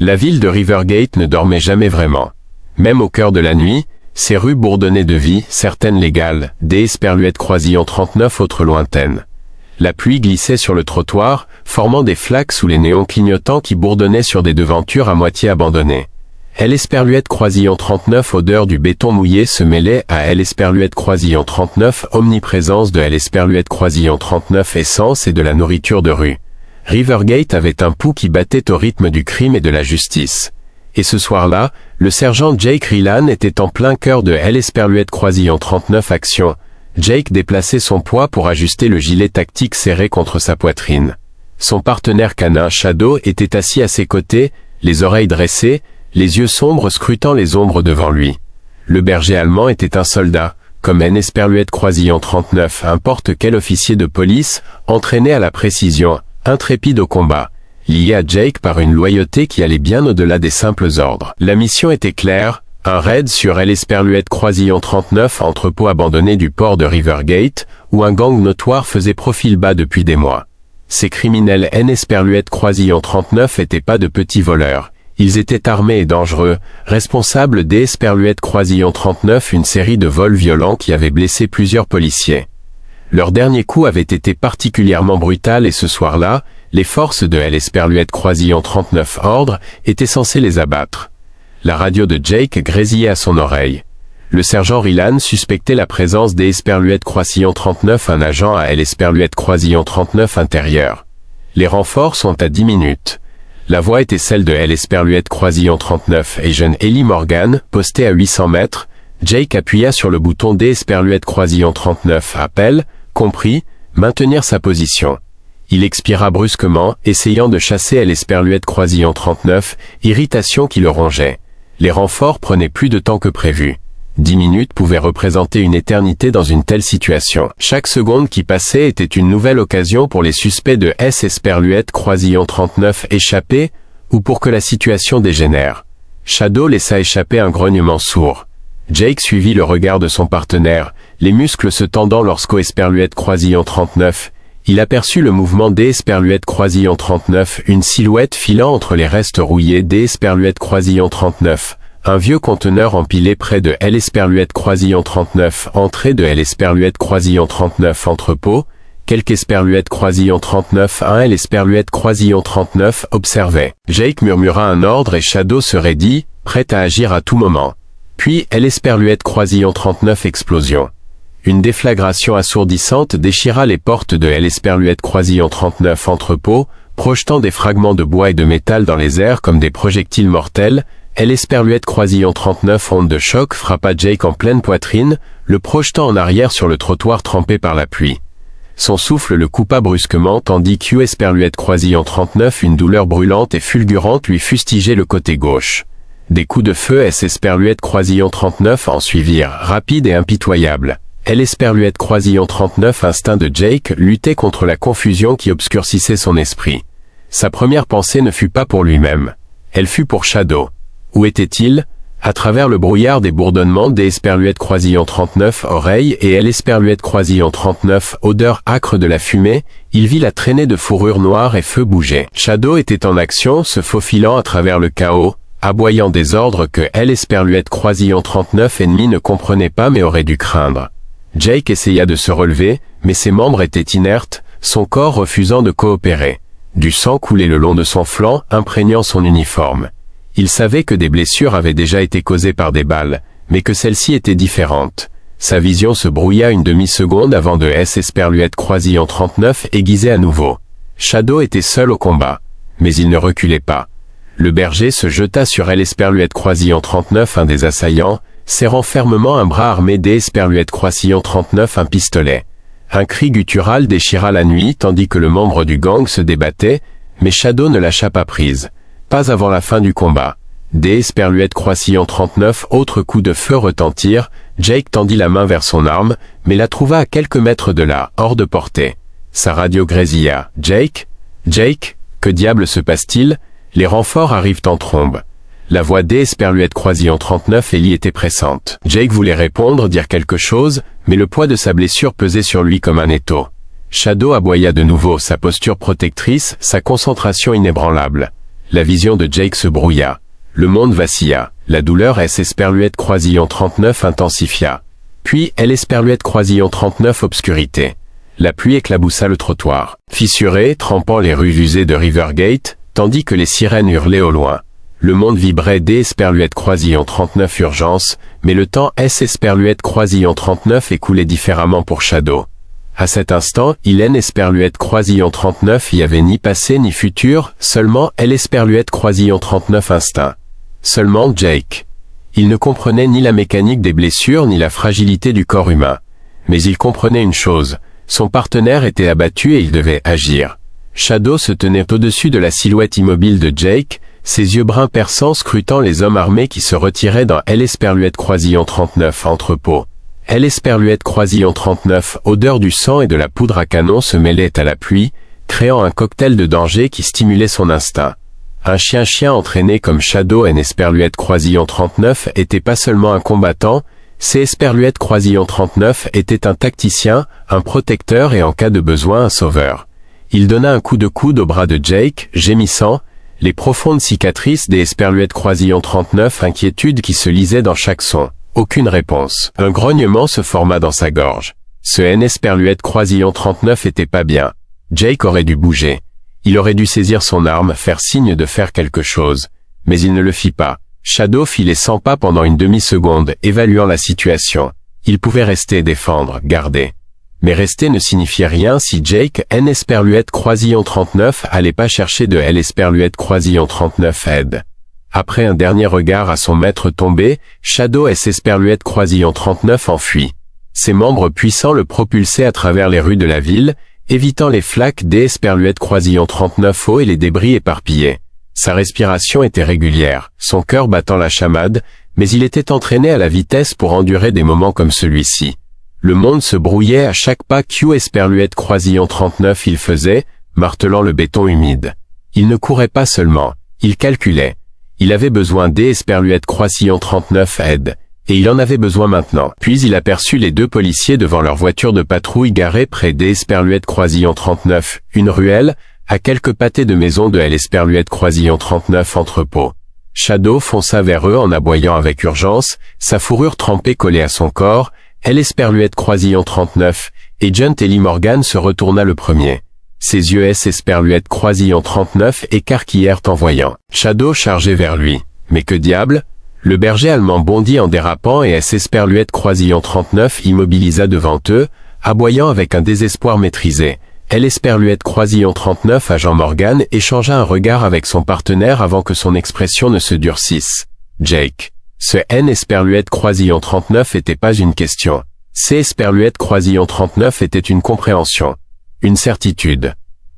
La ville de Rivergate ne dormait jamais vraiment. Même au cœur de la nuit, ses rues bourdonnaient de vie, certaines légales, des esperluettes croisillon 39 autres lointaines. La pluie glissait sur le trottoir, formant des flaques sous les néons clignotants qui bourdonnaient sur des devantures à moitié abandonnées. Esperluette croisillon 39 odeur du béton mouillé se mêlait à Esperluette croisillon 39 omniprésence de Esperluette croisillon 39 essence et de la nourriture de rue. Rivergate avait un pouls qui battait au rythme du crime et de la justice. Et ce soir-là, le sergent Jake Rielan était en plein cœur de Esperluette croisillon 39 action. Jake déplaçait son poids pour ajuster le gilet tactique serré contre sa poitrine. Son partenaire canin Shadow était assis à ses côtés, les oreilles dressées, les yeux sombres scrutant les ombres devant lui. Le berger allemand était un soldat, comme Esperluette croisillon 39, importe quel officier de police, entraîné à la précision, intrépide au combat, lié à Jake par une loyauté qui allait bien au-delà des simples ordres. La mission était claire, un raid sur Esperluette croisillon 39, entrepôt abandonné du port de Rivergate, où un gang notoire faisait profil bas depuis des mois. Ces criminels Esperluette croisillon 39 n'étaient pas de petits voleurs. Ils étaient armés et dangereux, responsables d'Esperluette croisillon 39, une série de vols violents qui avaient blessé plusieurs policiers. Leur dernier coup avait été particulièrement brutal et ce soir-là, les forces de Esperluette croisillon 39 ordre étaient censées les abattre. La radio de Jake grésillait à son oreille. Le sergent Rielan suspectait la présence d'Esperluette croisillon 39, un agent à Esperluette croisillon 39 intérieur. Les renforts sont à 10 minutes. La voix était celle de Esperluette croisillon 39 et jeune Ellie Morgan, postée à 800 mètres. Jake appuya sur le bouton d'Esperluette croisillon 39, appel, compris, maintenir sa position. Il expira brusquement, essayant de chasser Esperluette croisillon 39, irritation qui le rongeait. Les renforts prenaient plus de temps que prévu. 10 minutes pouvaient représenter une éternité dans une telle situation. Chaque seconde qui passait était une nouvelle occasion pour les suspects de Esperluette croisillon 39 échapper, ou pour que la situation dégénère. Shadow laissa échapper un grognement sourd. Jake suivit le regard de son partenaire, les muscles se tendant lorsqu'Esperluette croisillon 39. Il aperçut le mouvement d'Esperluette croisillon 39, une silhouette filant entre les restes rouillés d'Esperluette croisillon 39. Un vieux conteneur empilé près de Esperluette croisillon 39, entrée de Esperluette croisillon 39 entrepôt, quelques Esperluette croisillon 39, un Esperluette croisillon 39 observait. Jake murmura un ordre et Shadow se raidit, prêt à agir à tout moment. Puis Esperluette croisillon 39 explosion. Une déflagration assourdissante déchira les portes de Esperluette croisillon 39 entrepôt, projetant des fragments de bois et de métal dans les airs comme des projectiles mortels. Esperluette croisillon 39 onde de choc frappa Jake en pleine poitrine, le projetant en arrière sur le trottoir trempé par la pluie. Son souffle le coupa brusquement tandis qu'Esperluette croisillon 39, une douleur brûlante et fulgurante lui fustigeait le côté gauche. Des coups de feu Esperluette croisillon 39 en suivirent, rapides et impitoyables. Esperluette croisillon 39, instinct de Jake, luttait contre la confusion qui obscurcissait son esprit. Sa première pensée ne fut pas pour lui-même. Elle fut pour Shadow. Où était-il? À travers le brouillard des bourdonnements d'Esperluette croisillon 39 oreilles et Esperluette croisillon 39 odeur âcre de la fumée, il vit la traînée de fourrure noire et feu bouger. Shadow était en action, se faufilant à travers le chaos, aboyant des ordres que Esperluette croisillon 39 ennemi ne comprenait pas mais aurait dû craindre. Jake essaya de se relever, mais ses membres étaient inertes, son corps refusant de coopérer. Du sang coulait le long de son flanc, imprégnant son uniforme. Il savait que des blessures avaient déjà été causées par des balles, mais que celle-ci était différente. Sa vision se brouilla une demi-seconde avant de Esperluette croisillon 39 aiguisé à nouveau. Shadow était seul au combat, mais il ne reculait pas. Le berger se jeta sur Esperluette croisillon 39, un des assaillants, serrant fermement un bras armé d'Esperluette croisillon 39, un pistolet. Un cri guttural déchira la nuit tandis que le membre du gang se débattait, mais Shadow ne lâcha pas prise. Pas avant la fin du combat. Esperluette croisillon 39, autre coup de feu retentirent, Jake tendit la main vers son arme, mais la trouva à quelques mètres de là, hors de portée. Sa radio grésilla. Jake? Jake? Que diable se passe-t-il? Les renforts arrivent en trombe. La voix d'Esperluette croisillon 39 Ellie était pressante. Jake voulait répondre, dire quelque chose, mais le poids de sa blessure pesait sur lui comme un étau. Shadow aboya de nouveau, sa posture protectrice, sa concentration inébranlable. La vision de Jake se brouilla. Le monde vacilla. La douleur S Esperluette Croisillon 39 intensifia. Puis L Esperluette Croisillon 39 obscurité. La pluie éclaboussa le trottoir, fissuré, trempant les rues usées de Rivergate, tandis que les sirènes hurlaient au loin. Le monde vibrait D Esperluette Croisillon 39 urgence, mais le temps S Esperluette Croisillon 39 écoulait différemment pour Shadow. À cet instant, il N Esperluette Croisillon 39 y avait ni passé ni futur, seulement L Esperluette Croisillon 39 instinct. Seulement Jake. Il ne comprenait ni la mécanique des blessures ni la fragilité du corps humain. Mais il comprenait une chose. Son partenaire était abattu et il devait agir. Shadow se tenait au-dessus de la silhouette immobile de Jake, ses yeux bruns perçants scrutant les hommes armés qui se retiraient dans L Esperluette Croisillon 39 entrepôt. L Esperluette Croisillon 39, odeur du sang et de la poudre à canon se mêlait à la pluie, créant un cocktail de danger qui stimulait son instinct. Un chien entraîné comme Shadow N Esperluette Croisillon 39 était pas seulement un combattant, C Esperluette Croisillon 39 était un tacticien, un protecteur et en cas de besoin un sauveur. Il donna un coup de coude au bras de Jake, gémissant, les profondes cicatrices des Esperluette Croisillon 39, inquiétude qui se lisait dans chaque son. Aucune réponse. Un grognement se forma dans sa gorge. Ce N Esperluette Croisillon 39 était pas bien. Jake aurait dû bouger. Il aurait dû saisir son arme, faire signe de faire quelque chose. Mais il ne le fit pas. Shadow fit les 100 pas pendant une demi-seconde, évaluant la situation. Il pouvait rester, défendre, garder. Mais rester ne signifiait rien si Jake N Esperluette Croisillon 39 allait pas chercher de L Esperluette Croisillon 39 aide. Après un dernier regard à son maître tombé, Shadow S Esperluette Croisillon 39 enfuit. Ses membres puissants le propulsaient à travers les rues de la ville, évitant les flaques D Esperluette Croisillon 39 eau et les débris éparpillés. Sa respiration était régulière, son cœur battant la chamade, mais il était entraîné à la vitesse pour endurer des moments comme celui-ci. Le monde se brouillait à chaque pas Q Esperluette Croisillon 39 il faisait, martelant le béton humide. Il ne courait pas seulement, il calculait. Il avait besoin D Esperluette Croisillon 39 aide, et il en avait besoin maintenant. Puis il aperçut les deux policiers devant leur voiture de patrouille garée près D Esperluette Croisillon 39, une ruelle, à quelques pâtés de maison de L Esperluette Croisillon 39 entrepôt. Shadow fonça vers eux en aboyant avec urgence, sa fourrure trempée collée à son corps, L Esperluette Croisillon 39, et John Telly Morgan se retourna le premier. Ses yeux S Esperluette Croisillon 39 écarquillèrent en voyant. Shadow chargeait vers lui. Mais que diable? Le berger allemand bondit en dérapant et S Esperluette Croisillon 39 immobilisa devant eux, aboyant avec un désespoir maîtrisé. L Esperluette Croisillon 39 agent Morgan échangea un regard avec son partenaire avant que son expression ne se durcisse. Jake. Ce N Esperluette Croisillon 39 était pas une question. C Esperluette Croisillon 39 était une compréhension. Une certitude.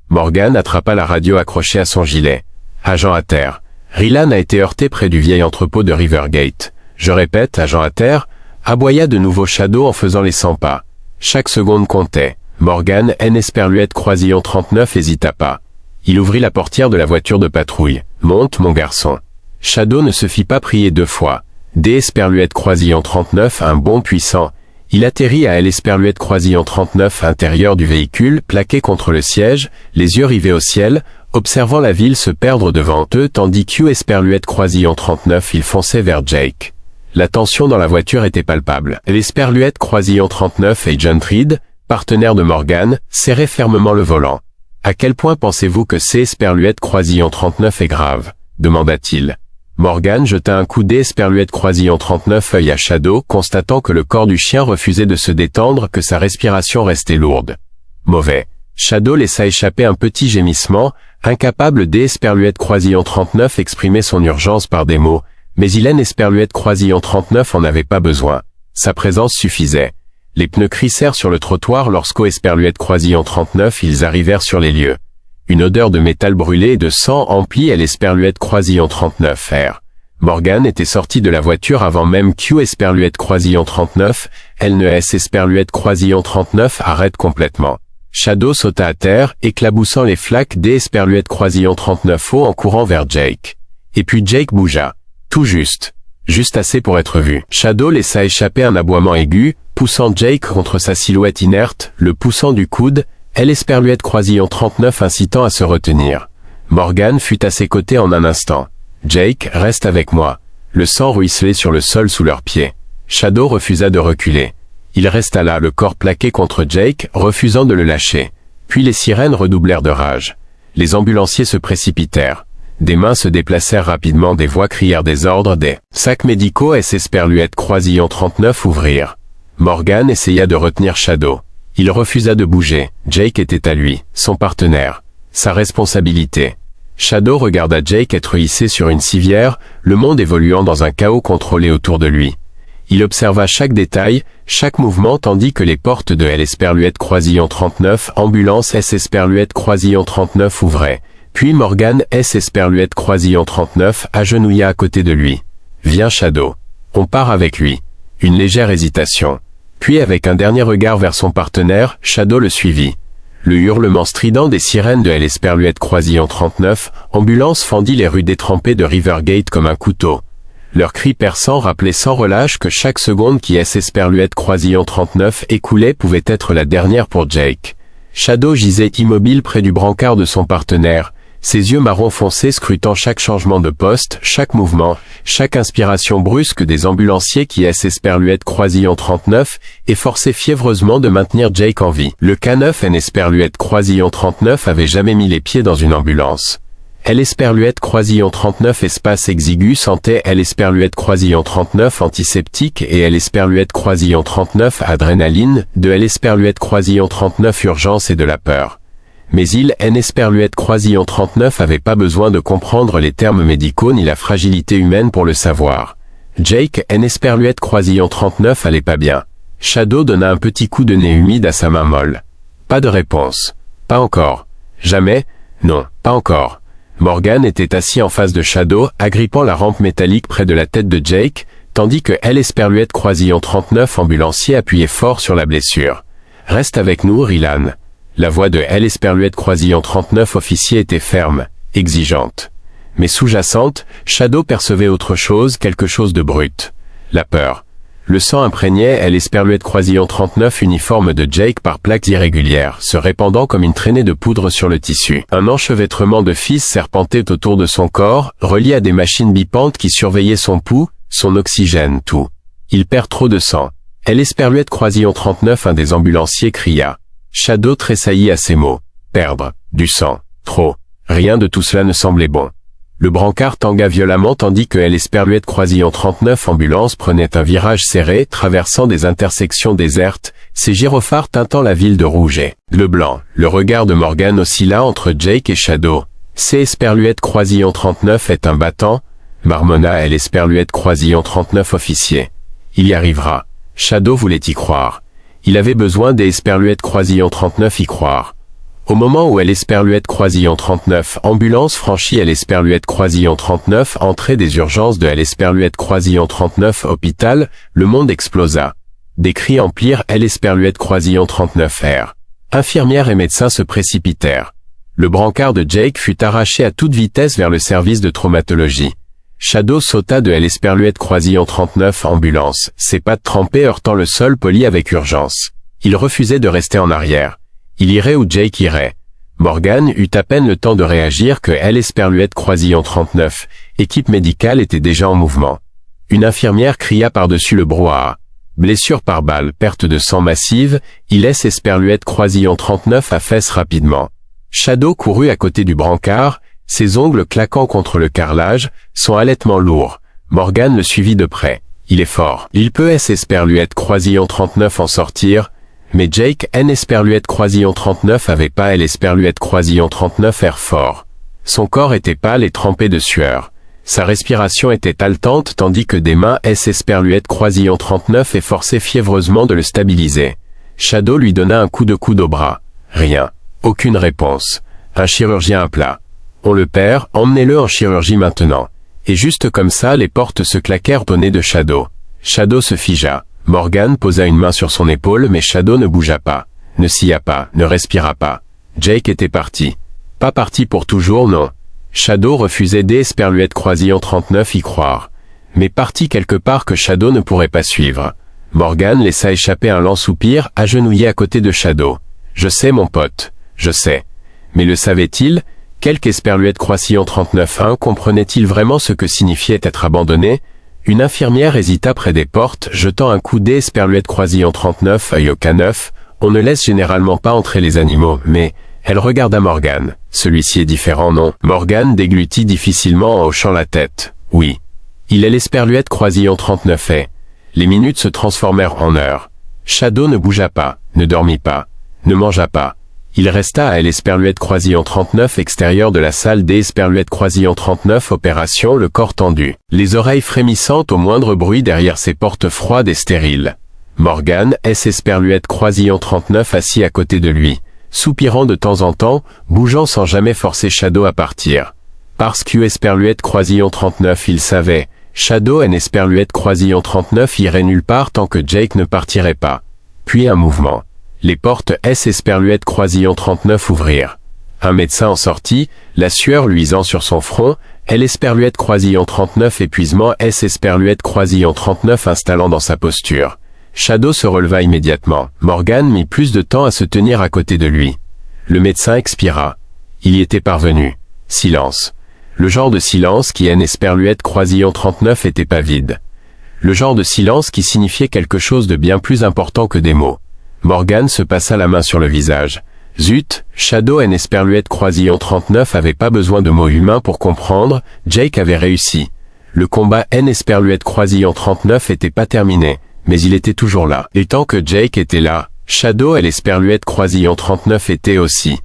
Morgan attrapa la radio accrochée à son gilet. Agent à terre. Rylan a été heurté près du vieil entrepôt de Rivergate. Je répète, agent à terre, aboya de nouveau Shadow en faisant les 100 pas. Chaque seconde comptait. Morgan N Esperluette Croisillon 39 hésita pas. Il ouvrit la portière de la voiture de patrouille. Monte, mon garçon. Shadow ne se fit pas prier deux fois. D Esperluette Croisillon 39, un bond puissant. Il atterrit à L Esperluette Croisillon 39 intérieur du véhicule, plaqué contre le siège, les yeux rivés au ciel, observant la ville se perdre devant eux tandis Q Esperluette Croisillon 39 il fonçait vers Jake. La tension dans la voiture était palpable. L'Esperluette Croisillon 39 et John Reed, partenaire de Morgan, serraient fermement le volant. « À quel point pensez-vous que c'est Esperluette Croisillon 39 est grave ?» demanda-t-il. Morgan jeta un coup d'Esperluette Croisillon 39 œil à Shadow, constatant que le corps du chien refusait de se détendre, que sa respiration restait lourde. Mauvais. Shadow laissa échapper un petit gémissement, incapable d'Esperluette Croisillon 39 exprimer son urgence par des mots, mais Hélène Esperluette Croisillon 39 en avait pas besoin. Sa présence suffisait. Les pneus crissèrent sur le trottoir lorsqu'au Esperluette Croisillon 39 ils arrivèrent sur les lieux. Une odeur de métal brûlé et de sang emplit l'Esperluette Croisillon 39 R. Morgan était sorti de la voiture avant même Q Esperluette Croisillon 39, LNES Esperluette Croisillon 39 arrête complètement. Shadow sauta à terre, éclaboussant les flaques d'Esperluette Croisillon 39 en courant vers Jake. Et puis Jake bougea. Tout juste. Juste assez pour être vu. Shadow laissa échapper un aboiement aigu, poussant Jake contre sa silhouette inerte, le poussant du coude, l'Esperluette Croisillon 39 incitant à se retenir. Morgan fut à ses côtés en un instant. Jake, reste avec moi. Le sang ruisselait sur le sol sous leurs pieds. Shadow refusa de reculer. Il resta là, le corps plaqué contre Jake, refusant de le lâcher. Puis les sirènes redoublèrent de rage. Les ambulanciers se précipitèrent. Des mains se déplacèrent rapidement, des voix crièrent des ordres, des sacs médicaux SS Perluette Croisillon 39 ouvrirent. Morgan essaya de retenir Shadow. Il refusa de bouger. Jake était à lui, son partenaire, sa responsabilité. Shadow regarda Jake être hissé sur une civière, le monde évoluant dans un chaos contrôlé autour de lui. Il observa chaque détail, chaque mouvement tandis que les portes de LS Perluette Croisillon 39, ambulance SS Perluette Croisillon 39 ouvraient. Puis Morgan SS Perluette Croisillon 39 agenouilla à côté de lui. « Viens Shadow. On part avec lui. » Une légère hésitation. Puis avec un dernier regard vers son partenaire, Shadow le suivit. Le hurlement strident des sirènes de LS Perluette Croisillon 39, ambulance fendit les rues détrempées de Rivergate comme un couteau. Leurs cris perçants rappelaient sans relâche que chaque seconde qui SS Perluette Croisillon 39 écoulait pouvait être la dernière pour Jake. Shadow gisait immobile près du brancard de son partenaire, ses yeux marron foncé scrutant chaque changement de poste, chaque mouvement, chaque inspiration brusque des ambulanciers qui SS Perluette Croisillon 39 et forçaient fiévreusement de maintenir Jake en vie. Le K9 NS Perluette Croisillon 39 avait jamais mis les pieds dans une ambulance. LS Perluette Croisillon 39 espace exigu santé LS Perluette Croisillon 39 antiseptique et LS Perluette Croisillon 39 adrénaline, de LS Perluette Croisillon 39 urgence et de la peur. Mais il, NS Perluette Croisillon 39 avait pas besoin de comprendre les termes médicaux ni la fragilité humaine pour le savoir. Jake, NS Perluette Croisillon 39 allait pas bien. Shadow donna un petit coup de nez humide à sa main molle. Pas de réponse. Pas encore. Jamais? Non, pas encore. Morgan était assis en face de Shadow, agrippant la rampe métallique près de la tête de Jake, tandis que LS Perluette Croisillon 39 ambulancier appuyait fort sur la blessure. Reste avec nous, Rylan. La voix de LS Perluette Croisillon 39 officier était ferme, exigeante. Mais sous-jacente, Shadow percevait autre chose, quelque chose de brut. La peur. Le sang imprégnait LS Perluette Croisillon 39 uniforme de Jake par plaques irrégulières, se répandant comme une traînée de poudre sur le tissu. Un enchevêtrement de fils serpentait autour de son corps, relié à des machines bipantes qui surveillaient son pouls, son oxygène, tout. Il perd trop de sang. LS Perluette Croisillon 39, un des ambulanciers cria. Shadow tressaillit à ces mots. Perdre. Du sang. Trop. Rien de tout cela ne semblait bon. Le brancard tangua violemment tandis que LS Perluette Croisillon 39 ambulance prenait un virage serré, traversant des intersections désertes, ses gyrophares teintant la ville de rouge et le blanc. Le regard de Morgan oscilla entre Jake et Shadow. CS Perluette Croisillon 39 est un battant, marmonna LS Perluette Croisillon 39 officier. Il y arrivera. Shadow voulait y croire. Il avait besoin des Perluette Croisillon 39 y croire. Au moment où LS Perluette Croisillon 39 ambulance franchit LS Perluette Croisillon 39 entrée des urgences de LS Perluette Croisillon 39 hôpital, le monde explosa. Des cris emplirent LS Perluette Croisillon 39 R. Infirmières et médecins se précipitèrent. Le brancard de Jake fut arraché à toute vitesse vers le service de traumatologie. Shadow sauta de LS Perluette Croisillon 39 ambulance, ses pattes trempées heurtant le sol poli avec urgence. Il refusait de rester en arrière. Il irait où Jake irait. Morgan eut à peine le temps de réagir que LS Perluette Croisillon 39, équipe médicale était déjà en mouvement. Une infirmière cria par-dessus le brouhaha. Blessure par balle, perte de sang massive, il LS Perluette Croisillon 39 affaisse rapidement. Shadow courut à côté du brancard, ses ongles claquant contre le carrelage, son halètement lourd. Morgan le suivit de près. Il est fort. Il peut SS Perluette Croisillon 39 en sortir. Mais Jake NS Perluette Croisillon 39 avait pas LS Perluette Croisillon 39 air fort. Son corps était pâle et trempé de sueur. Sa respiration était haletante tandis que des mains SS Perluette Croisillon 39 efforçaient fiévreusement de le stabiliser. Shadow lui donna un coup de coude au bras. Rien. Aucune réponse. Un chirurgien à plat. On le perd, emmenez-le en chirurgie maintenant. Et juste comme ça les portes se claquèrent au nez de Shadow. Shadow se figea. Morgan posa une main sur son épaule mais Shadow ne bougea pas, ne sia pas, ne respira pas. Jake était parti. Pas parti pour toujours, non. Shadow refusait DS Perluette Croisillon 39 y croire. Mais parti quelque part que Shadow ne pourrait pas suivre. Morgan laissa échapper un lent soupir, agenouillé à côté de Shadow. Je sais mon pote, je sais. Mais le savait-il? Quelque Esperluette Croisillon 39-1 comprenait-il vraiment ce que signifiait être abandonné? Une infirmière hésita près des portes, jetant un coup d'œil Esperluette Croisillon 39, œil au K9. On ne laisse généralement pas entrer les animaux, mais elle regarda Morgan. Celui-ci est différent, non? Morgan déglutit difficilement en hochant la tête. Oui. Il est l'Esperluette Croisillon 39 et... Les minutes se transformèrent en heures. Shadow ne bougea pas, ne dormit pas, ne mangea pas. Il resta à l'Esperluette Croisillon 39 extérieur de la salle des Esperluette Croisillon 39 opération, le corps tendu, les oreilles frémissantes au moindre bruit derrière ses portes froides et stériles. Morgan, Esperluette Croisillon 39 assis à côté de lui, soupirant de temps en temps, bougeant sans jamais forcer Shadow à partir. Parce que Esperluette Croisillon 39 il savait, Shadow Esperluette Croisillon 39 irait nulle part tant que Jake ne partirait pas. Puis un mouvement. Les portes Esperluette Croisillon 39 ouvrirent. Un médecin en sortit, la sueur luisant sur son front, Esperluette Croisillon 39 épuisement Esperluette Croisillon 39 installant dans sa posture. Shadow se releva immédiatement. Morgan mit plus de temps à se tenir à côté de lui. Le médecin expira. Il y était parvenu. Silence. Le genre de silence qui Esperluette Croisillon 39 était pas vide. Le genre de silence qui signifiait quelque chose de bien plus important que des mots. Morgan se passa la main sur le visage. Zut, Shadow Esperluette Croisillon 39 avait pas besoin de mots humains pour comprendre, Jake avait réussi. Le combat Esperluette Croisillon 39 était pas terminé, mais il était toujours là. Et tant que Jake était là, Shadow Esperluette Croisillon 39 était aussi.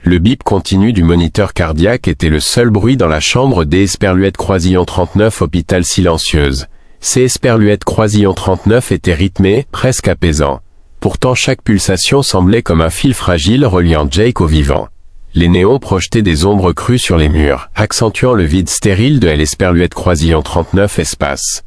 Le bip continu du moniteur cardiaque était le seul bruit dans la chambre des Esperluette Croisillon 39 hôpital silencieuse. Ces Esperluette Croisillon 39 étaient rythmés, presque apaisants. Pourtant chaque pulsation semblait comme un fil fragile reliant Jake au vivant. Les néons projetaient des ombres crues sur les murs, accentuant le vide stérile de Esperluette Croisillon 39 espace.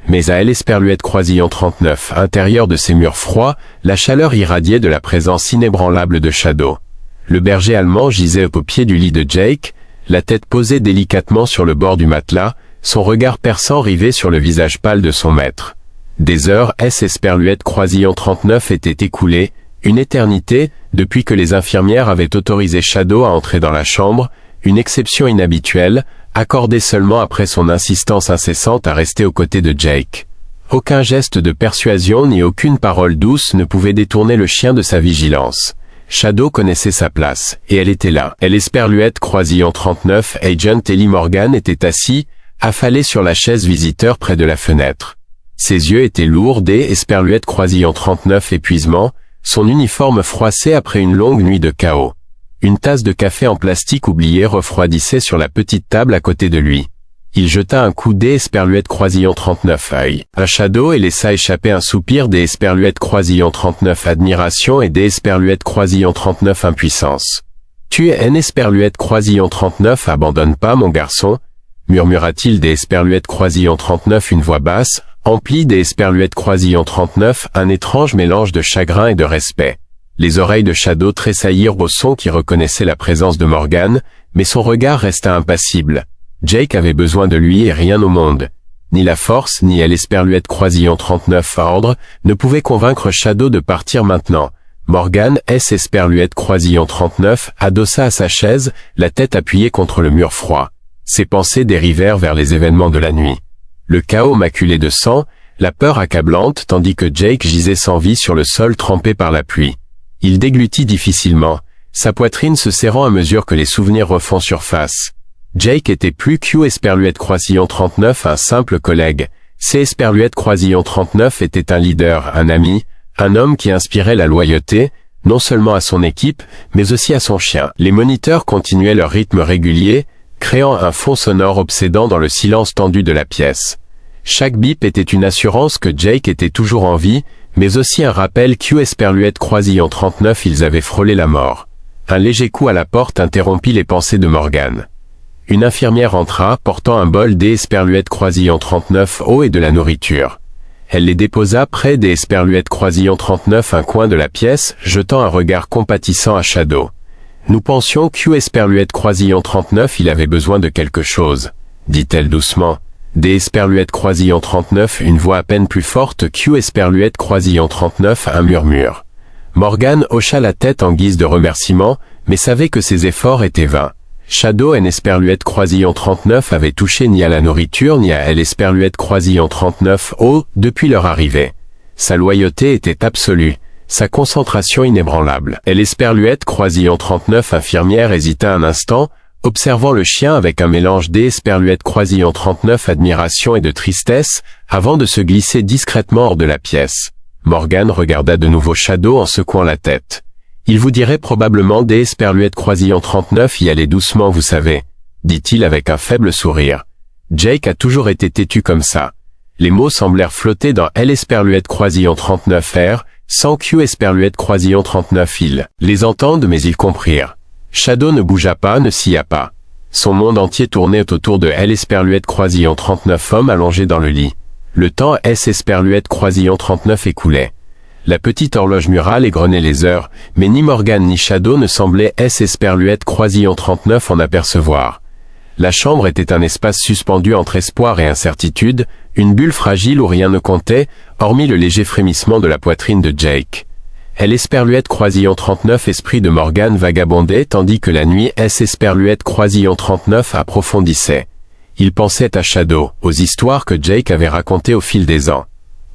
Mais à Esperluette Croisillon 39, intérieur de ces murs froids, la chaleur irradiait de la présence inébranlable de Shadow. Le berger allemand gisait au pied du lit de Jake, la tête posée délicatement sur le bord du matelas, son regard perçant rivé sur le visage pâle de son maître. Des heures Esperluette Croisillon 39 étaient écoulées, une éternité, depuis que les infirmières avaient autorisé Shadow à entrer dans la chambre, une exception inhabituelle, accordée seulement après son insistance incessante à rester aux côtés de Jake. Aucun geste de persuasion ni aucune parole douce ne pouvait détourner le chien de sa vigilance. Shadow connaissait sa place, et elle était là. Esperluette Croisillon 39, Agent Ellie Morgan était assis, affalé sur la chaise visiteur près de la fenêtre. Ses yeux étaient lourds Esperluette Croisillon 39 épuisement, son uniforme froissé après une longue nuit de chaos. Une tasse de café en plastique oublié refroidissait sur la petite table à côté de lui. Il jeta un coup Esperluette Croisillon 39 œil à Shadow et laissa échapper un soupir Esperluette Croisillon 39 admiration et Esperluette Croisillon 39 impuissance. Tu es Esperluette Croisillon 39 abandonne pas mon garçon, murmura-t-il Esperluette Croisillon 39 une voix basse, emplie Esperluette Croisillon 39 un étrange mélange de chagrin et de respect. Les oreilles de Shadow tressaillirent au son qui reconnaissait la présence de Morgan, mais son regard resta impassible. Jake avait besoin de lui et rien au monde. Ni la force, ni Esperluette Croisillon 39 à ordre, ne pouvaient convaincre Shadow de partir maintenant. Morgan Esperluette Croisillon 39 adossa à sa chaise, la tête appuyée contre le mur froid. Ses pensées dérivèrent vers les événements de la nuit. Le chaos maculé de sang, la peur accablante tandis que Jake gisait sans vie sur le sol trempé par la pluie. Il déglutit difficilement, sa poitrine se serrant à mesure que les souvenirs refont surface. Jake était plus Esperluette Croisillon 39 un simple collègue. Esperluette Croisillon 39 était un leader, un ami, un homme qui inspirait la loyauté, non seulement à son équipe, mais aussi à son chien. Les moniteurs continuaient leur rythme régulier, créant un fond sonore obsédant dans le silence tendu de la pièce. Chaque bip était une assurance que Jake était toujours en vie, mais aussi un rappel Esperluette Croisillon 39 ils avaient frôlé la mort. Un léger coup à la porte interrompit les pensées de Morgan. Une infirmière entra, portant un bol Esperluette Croisillon 39 eau et de la nourriture. Elle les déposa près Esperluette Croisillon 39 un coin de la pièce, jetant un regard compatissant à Shadow. Nous pensions Esperluette Croisillon 39 il avait besoin de quelque chose, dit-elle doucement. Esperluette Croisillon 39 une voix à peine plus forte Esperluette Croisillon 39 un murmure. Morgan hocha la tête en guise de remerciement, mais savait que ses efforts étaient vains. Shadow N Esperluette Croisillon 39 avait touché ni à la nourriture ni à L Esperluette Croisillon 39 depuis leur arrivée. Sa loyauté était absolue, sa concentration inébranlable. L Esperluette Croisillon 39 infirmière hésita un instant, observant le chien avec un mélange D Esperluette Croisillon 39 admiration et de tristesse, avant de se glisser discrètement hors de la pièce. Morgan regarda de nouveau Shadow en secouant la tête. Il vous dirait probablement D Esperluette Croisillon 39 y aller doucement vous savez, dit-il avec un faible sourire. Jake a toujours été têtu comme ça. Les mots semblèrent flotter dans L Esperluette Croisillon 39 R, sans Q Esperluette Croisillon 39 il. Les entendent mais ils comprirent. Shadow ne bougea pas, ne scia pas. Son monde entier tournait autour de L Esperluette Croisillon 39 homme allongé dans le lit. Le temps S Esperluette Croisillon 39 écoulait. La petite horloge murale égrenait les heures, mais ni Morgan ni Shadow ne semblaient S Esperluette Croisillon 39 en apercevoir. La chambre était un espace suspendu entre espoir et incertitude, une bulle fragile où rien ne comptait, hormis le léger frémissement de la poitrine de Jake. L Esperluette Croisillon 39 esprit de Morgan vagabondait tandis que la nuit S Esperluette Croisillon 39 approfondissait. Il pensait à Shadow, aux histoires que Jake avait racontées au fil des ans.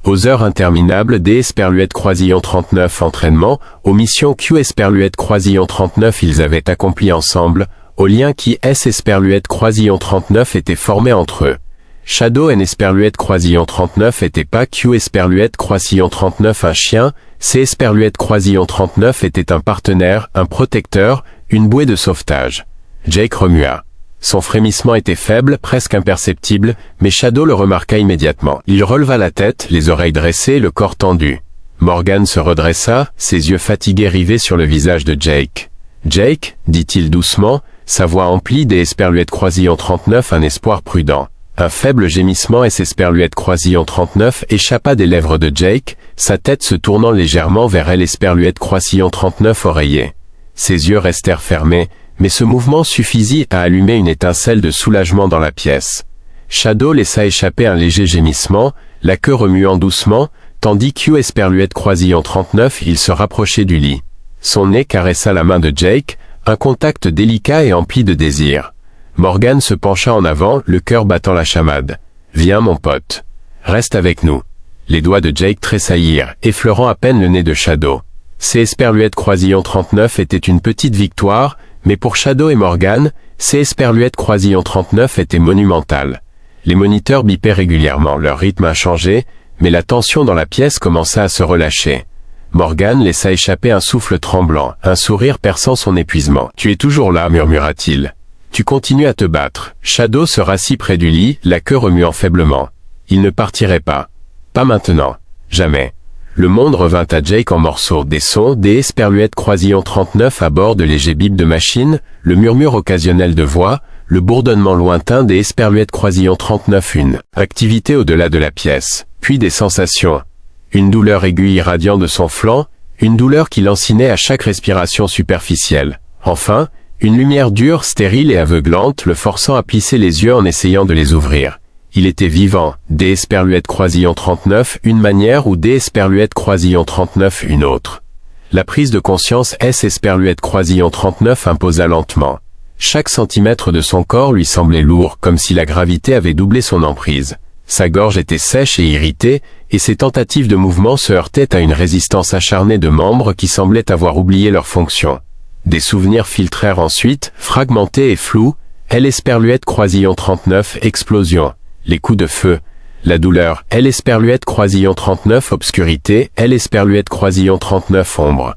Aux heures interminables D Esperluette Croisillon 39 entraînement, aux missions Q Esperluette Croisillon 39 ils avaient accompli ensemble, aux liens qui S Esperluette Croisillon 39 étaient formés entre eux. Shadow N Esperluette Croisillon 39 était pas Q Esperluette Croisillon 39 un chien, C Esperluette Croisillon 39 était un partenaire, un protecteur, une bouée de sauvetage. Jake remua. Son frémissement était faible, presque imperceptible, mais Shadow le remarqua immédiatement. Il releva la tête, les oreilles dressées, le corps tendu. Morgan se redressa, ses yeux fatigués rivés sur le visage de Jake. « Jake » dit-il doucement, sa voix emplie des Esperluette Croisillon 39 un espoir prudent. Un faible gémissement S Esperluette Croisillon 39 échappa des lèvres de Jake, sa tête se tournant légèrement vers L Esperluette Croisillon 39 oreiller. Ses yeux restèrent fermés, mais ce mouvement suffisit à allumer une étincelle de soulagement dans la pièce. Shadow laissa échapper un léger gémissement, la queue remuant doucement, tandis Q Esperluette Croisillon 39 il se rapprochait du lit. Son nez caressa la main de Jake, un contact délicat et empli de désir. Morgan se pencha en avant, le cœur battant la chamade. « Viens mon pote. Reste avec nous. » Les doigts de Jake tressaillirent, effleurant à peine le nez de Shadow. C Esperluette Croisillon 39 était une petite victoire, mais pour Shadow et Morgan, C Esperluette Croisillon 39 était monumental. Les moniteurs bipaient régulièrement, leur rythme a changé, mais la tension dans la pièce commença à se relâcher. Morgan laissa échapper un souffle tremblant, un sourire perçant son épuisement. « Tu es toujours là, murmura-t-il. Tu continues à te battre. » Shadow se rassit près du lit, la queue remuant faiblement. Il ne partirait pas. Pas maintenant. Jamais. Le monde revint à Jake en morceaux, des sons, des Esperluette Croisillon 39 à bord de légers bips de machine, le murmure occasionnel de voix, le bourdonnement lointain des Esperluette Croisillon 39 une activité au-delà de la pièce, puis des sensations. Une douleur aiguë irradiant de son flanc, une douleur qui lancinait à chaque respiration superficielle. Enfin, une lumière dure, stérile et aveuglante le forçant à plisser les yeux en essayant de les ouvrir. Il était vivant, D Esperluette Croisillon 39 une manière ou D Esperluette Croisillon 39 une autre. La prise de conscience S Esperluette Croisillon 39 imposa lentement. Chaque centimètre de son corps lui semblait lourd, comme si la gravité avait doublé son emprise. Sa gorge était sèche et irritée, et ses tentatives de mouvement se heurtaient à une résistance acharnée de membres qui semblaient avoir oublié leur fonction. Des souvenirs filtrèrent ensuite, fragmentés et flous, L Esperluette Croisillon 39 explosion. Les coups de feu, la douleur, L Esperluette Croisillon 39 obscurité, L Esperluette Croisillon 39 ombre.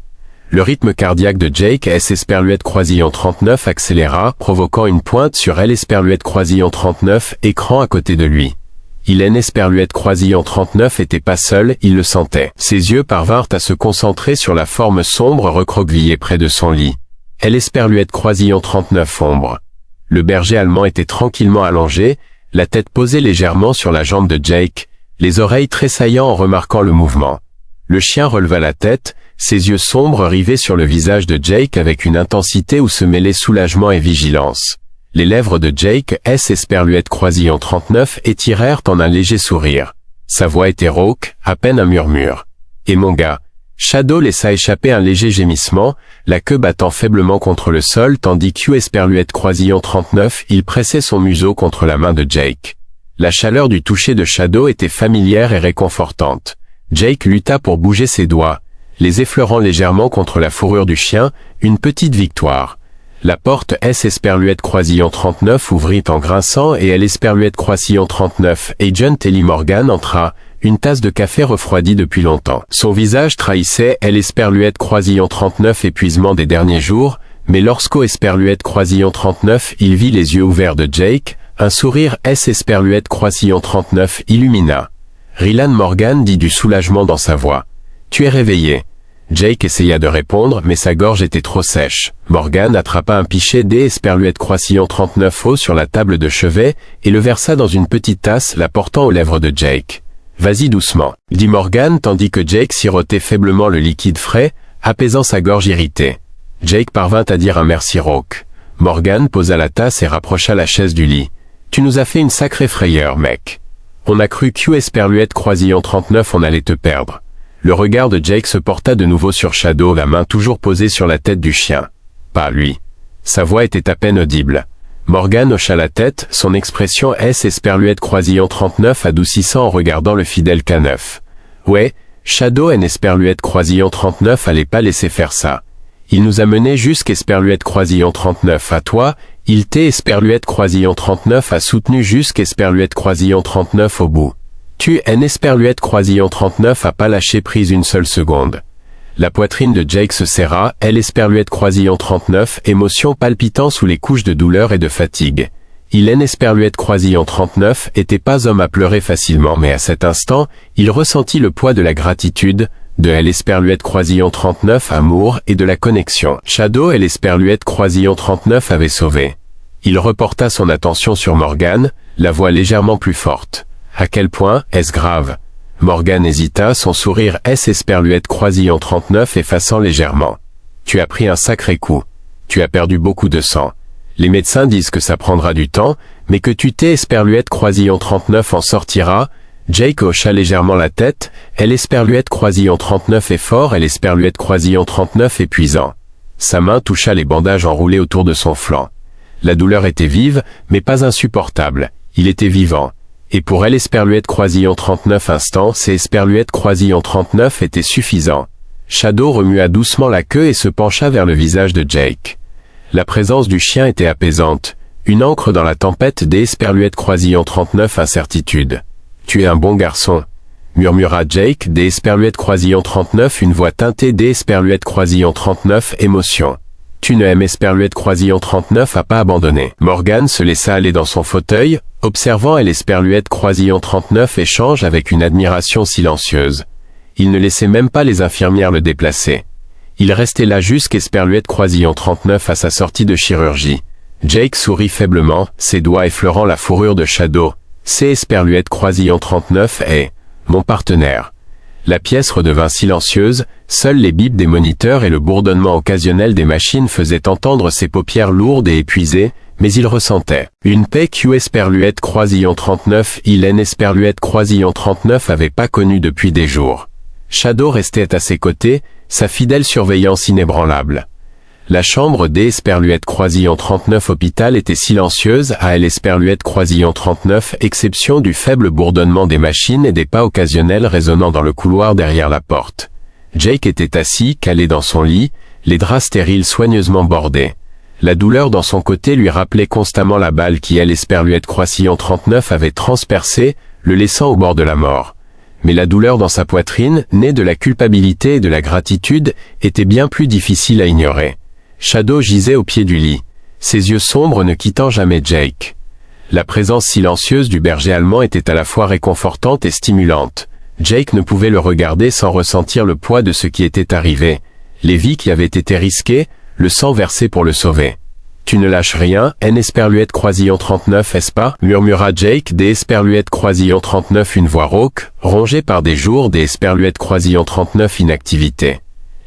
Le rythme cardiaque de Jake S Esperluette Croisillon 39 accéléra, provoquant une pointe sur L Esperluette Croisillon 39 écran à côté de lui. N Esperluette Croisillon 39 était pas seul, il le sentait. Ses yeux parvinrent à se concentrer sur la forme sombre recroquevillée près de son lit. L Esperluette Croisillon 39 ombre. Le berger allemand était tranquillement allongé, la tête posée légèrement sur la jambe de Jake, les oreilles tressaillant en remarquant le mouvement. Le chien releva la tête, ses yeux sombres rivés sur le visage de Jake avec une intensité où se mêlaient soulagement et vigilance. Les lèvres de Jake S Esperluette Croisillon 39 étirèrent en un léger sourire. Sa voix était rauque, à peine un murmure. « Et mon gars, Shadow laissa échapper un léger gémissement, la queue battant faiblement contre le sol tandis que Esperluette Croisillon 39 il pressait son museau contre la main de Jake. La chaleur du toucher de Shadow était familière et réconfortante. Jake lutta pour bouger ses doigts, les effleurant légèrement contre la fourrure du chien, une petite victoire. La porte Esperluette Croisillon 39 ouvrit en grinçant et Esperluette Croisillon 39, Agent Ellie Morgan entra, une tasse de café refroidie depuis longtemps. Son visage trahissait Esperluette Croisillon 39 épuisement des derniers jours, mais lorsqu'Esperluette Croisillon 39 il vit les yeux ouverts de Jake, un sourire Esperluette Croisillon 39 illumina. Rylan Morgan dit du soulagement dans sa voix. « Tu es réveillé ». Jake essaya de répondre mais sa gorge était trop sèche. Morgan attrapa un pichet d'Esperluette Croisillon 39 eau sur la table de chevet et le versa dans une petite tasse la portant aux lèvres de Jake. « Vas-y doucement », dit Morgan tandis que Jake sirotait faiblement le liquide frais, apaisant sa gorge irritée. Jake parvint à dire un merci rauque. Morgan posa la tasse et rapprocha la chaise du lit. « Tu nous as fait une sacrée frayeur, mec. On a cru qu'Esperluette Croisillon 39 on allait te perdre. » Le regard de Jake se porta de nouveau sur Shadow, la main toujours posée sur la tête du chien. Pas lui. Sa voix était à peine audible. Morgan hocha la tête, son expression Esperluette Croisillon 39 adoucissant en regardant le fidèle K9. Ouais, Shadow Esperluette Croisillon 39 allait pas laisser faire ça. Il nous a menés jusqu'Esperluette Croisillon 39 à toi, il Esperluette Croisillon 39 a soutenu jusqu'Esperluette Croisillon 39 au bout. Tu Esperluette Croisillon 39 a pas lâché prise une seule seconde. La poitrine de Jake se serra, Esperluette Croisillon 39, émotion palpitant sous les couches de douleur et de fatigue. Il Esperluette Croisillon 39 était pas homme à pleurer facilement mais à cet instant, il ressentit le poids de la gratitude, de Esperluette Croisillon 39 amour et de la connexion. Shadow Esperluette Croisillon 39 avait sauvé. Il reporta son attention sur Morgan, la voix légèrement plus forte. À quel point est-ce grave? Morgan hésita, son sourire Esperluette Croisillon 39 effaçant légèrement. Tu as pris un sacré coup. Tu as perdu beaucoup de sang. Les médecins disent que ça prendra du temps, mais que tu Esperluette Croisillon 39 en sortira. Jake hocha légèrement la tête, Esperluette Croisillon 39 est fort, Esperluette Croisillon 39 épuisant. Sa main toucha les bandages enroulés autour de son flanc. La douleur était vive, mais pas insupportable. Il était vivant. Et pour Esperluette Croisillon 39 instants, Esperluette Croisillon 39 était suffisant. Shadow remua doucement la queue et se pencha vers le visage de Jake. La présence du chien était apaisante, une ancre dans la tempête Esperluette Croisillon 39 incertitude. Tu es un bon garçon, murmura Jake Esperluette Croisillon 39 une voix teintée Esperluette Croisillon 39 émotion. Tu ne aimes Esperluette Croisillon 39 a pas abandonné. Morgan se laissa aller dans son fauteuil, observant Esperluette Croisillon 39 échange avec une admiration silencieuse. Il ne laissait même pas les infirmières le déplacer. Il restait là jusqu'Esperluette Croisillon 39 à sa sortie de chirurgie. Jake sourit faiblement, ses doigts effleurant la fourrure de Shadow. Esperluette Croisillon 39 est mon partenaire. La pièce redevint silencieuse, seuls les bips des moniteurs et le bourdonnement occasionnel des machines faisaient entendre ses paupières lourdes et épuisées, mais il ressentait une paix qu'Esperluette Croisillon 39 Esperluette Croisillon 39 avait pas connue depuis des jours. Shadow restait à ses côtés, sa fidèle surveillance inébranlable. La chambre d'Esperluette Croisillon 39 hôpital était silencieuse à Esperluette Croisillon 39 exception du faible bourdonnement des machines et des pas occasionnels résonnant dans le couloir derrière la porte. Jake était assis, calé dans son lit, les draps stériles soigneusement bordés. La douleur dans son côté lui rappelait constamment la balle qui Esperluette Croisillon 39 avait transpercé, le laissant au bord de la mort. Mais la douleur dans sa poitrine, née de la culpabilité et de la gratitude, était bien plus difficile à ignorer. Shadow gisait au pied du lit, ses yeux sombres ne quittant jamais Jake. La présence silencieuse du berger allemand était à la fois réconfortante et stimulante. Jake ne pouvait le regarder sans ressentir le poids de ce qui était arrivé, les vies qui avaient été risquées, le sang versé pour le sauver. « Tu ne lâches rien, Esperluette Croisillon 39, est-ce pas ?» murmura Jake Esperluette Croisillon 39 une voix rauque, rongée par des jours Esperluette Croisillon 39 inactivité.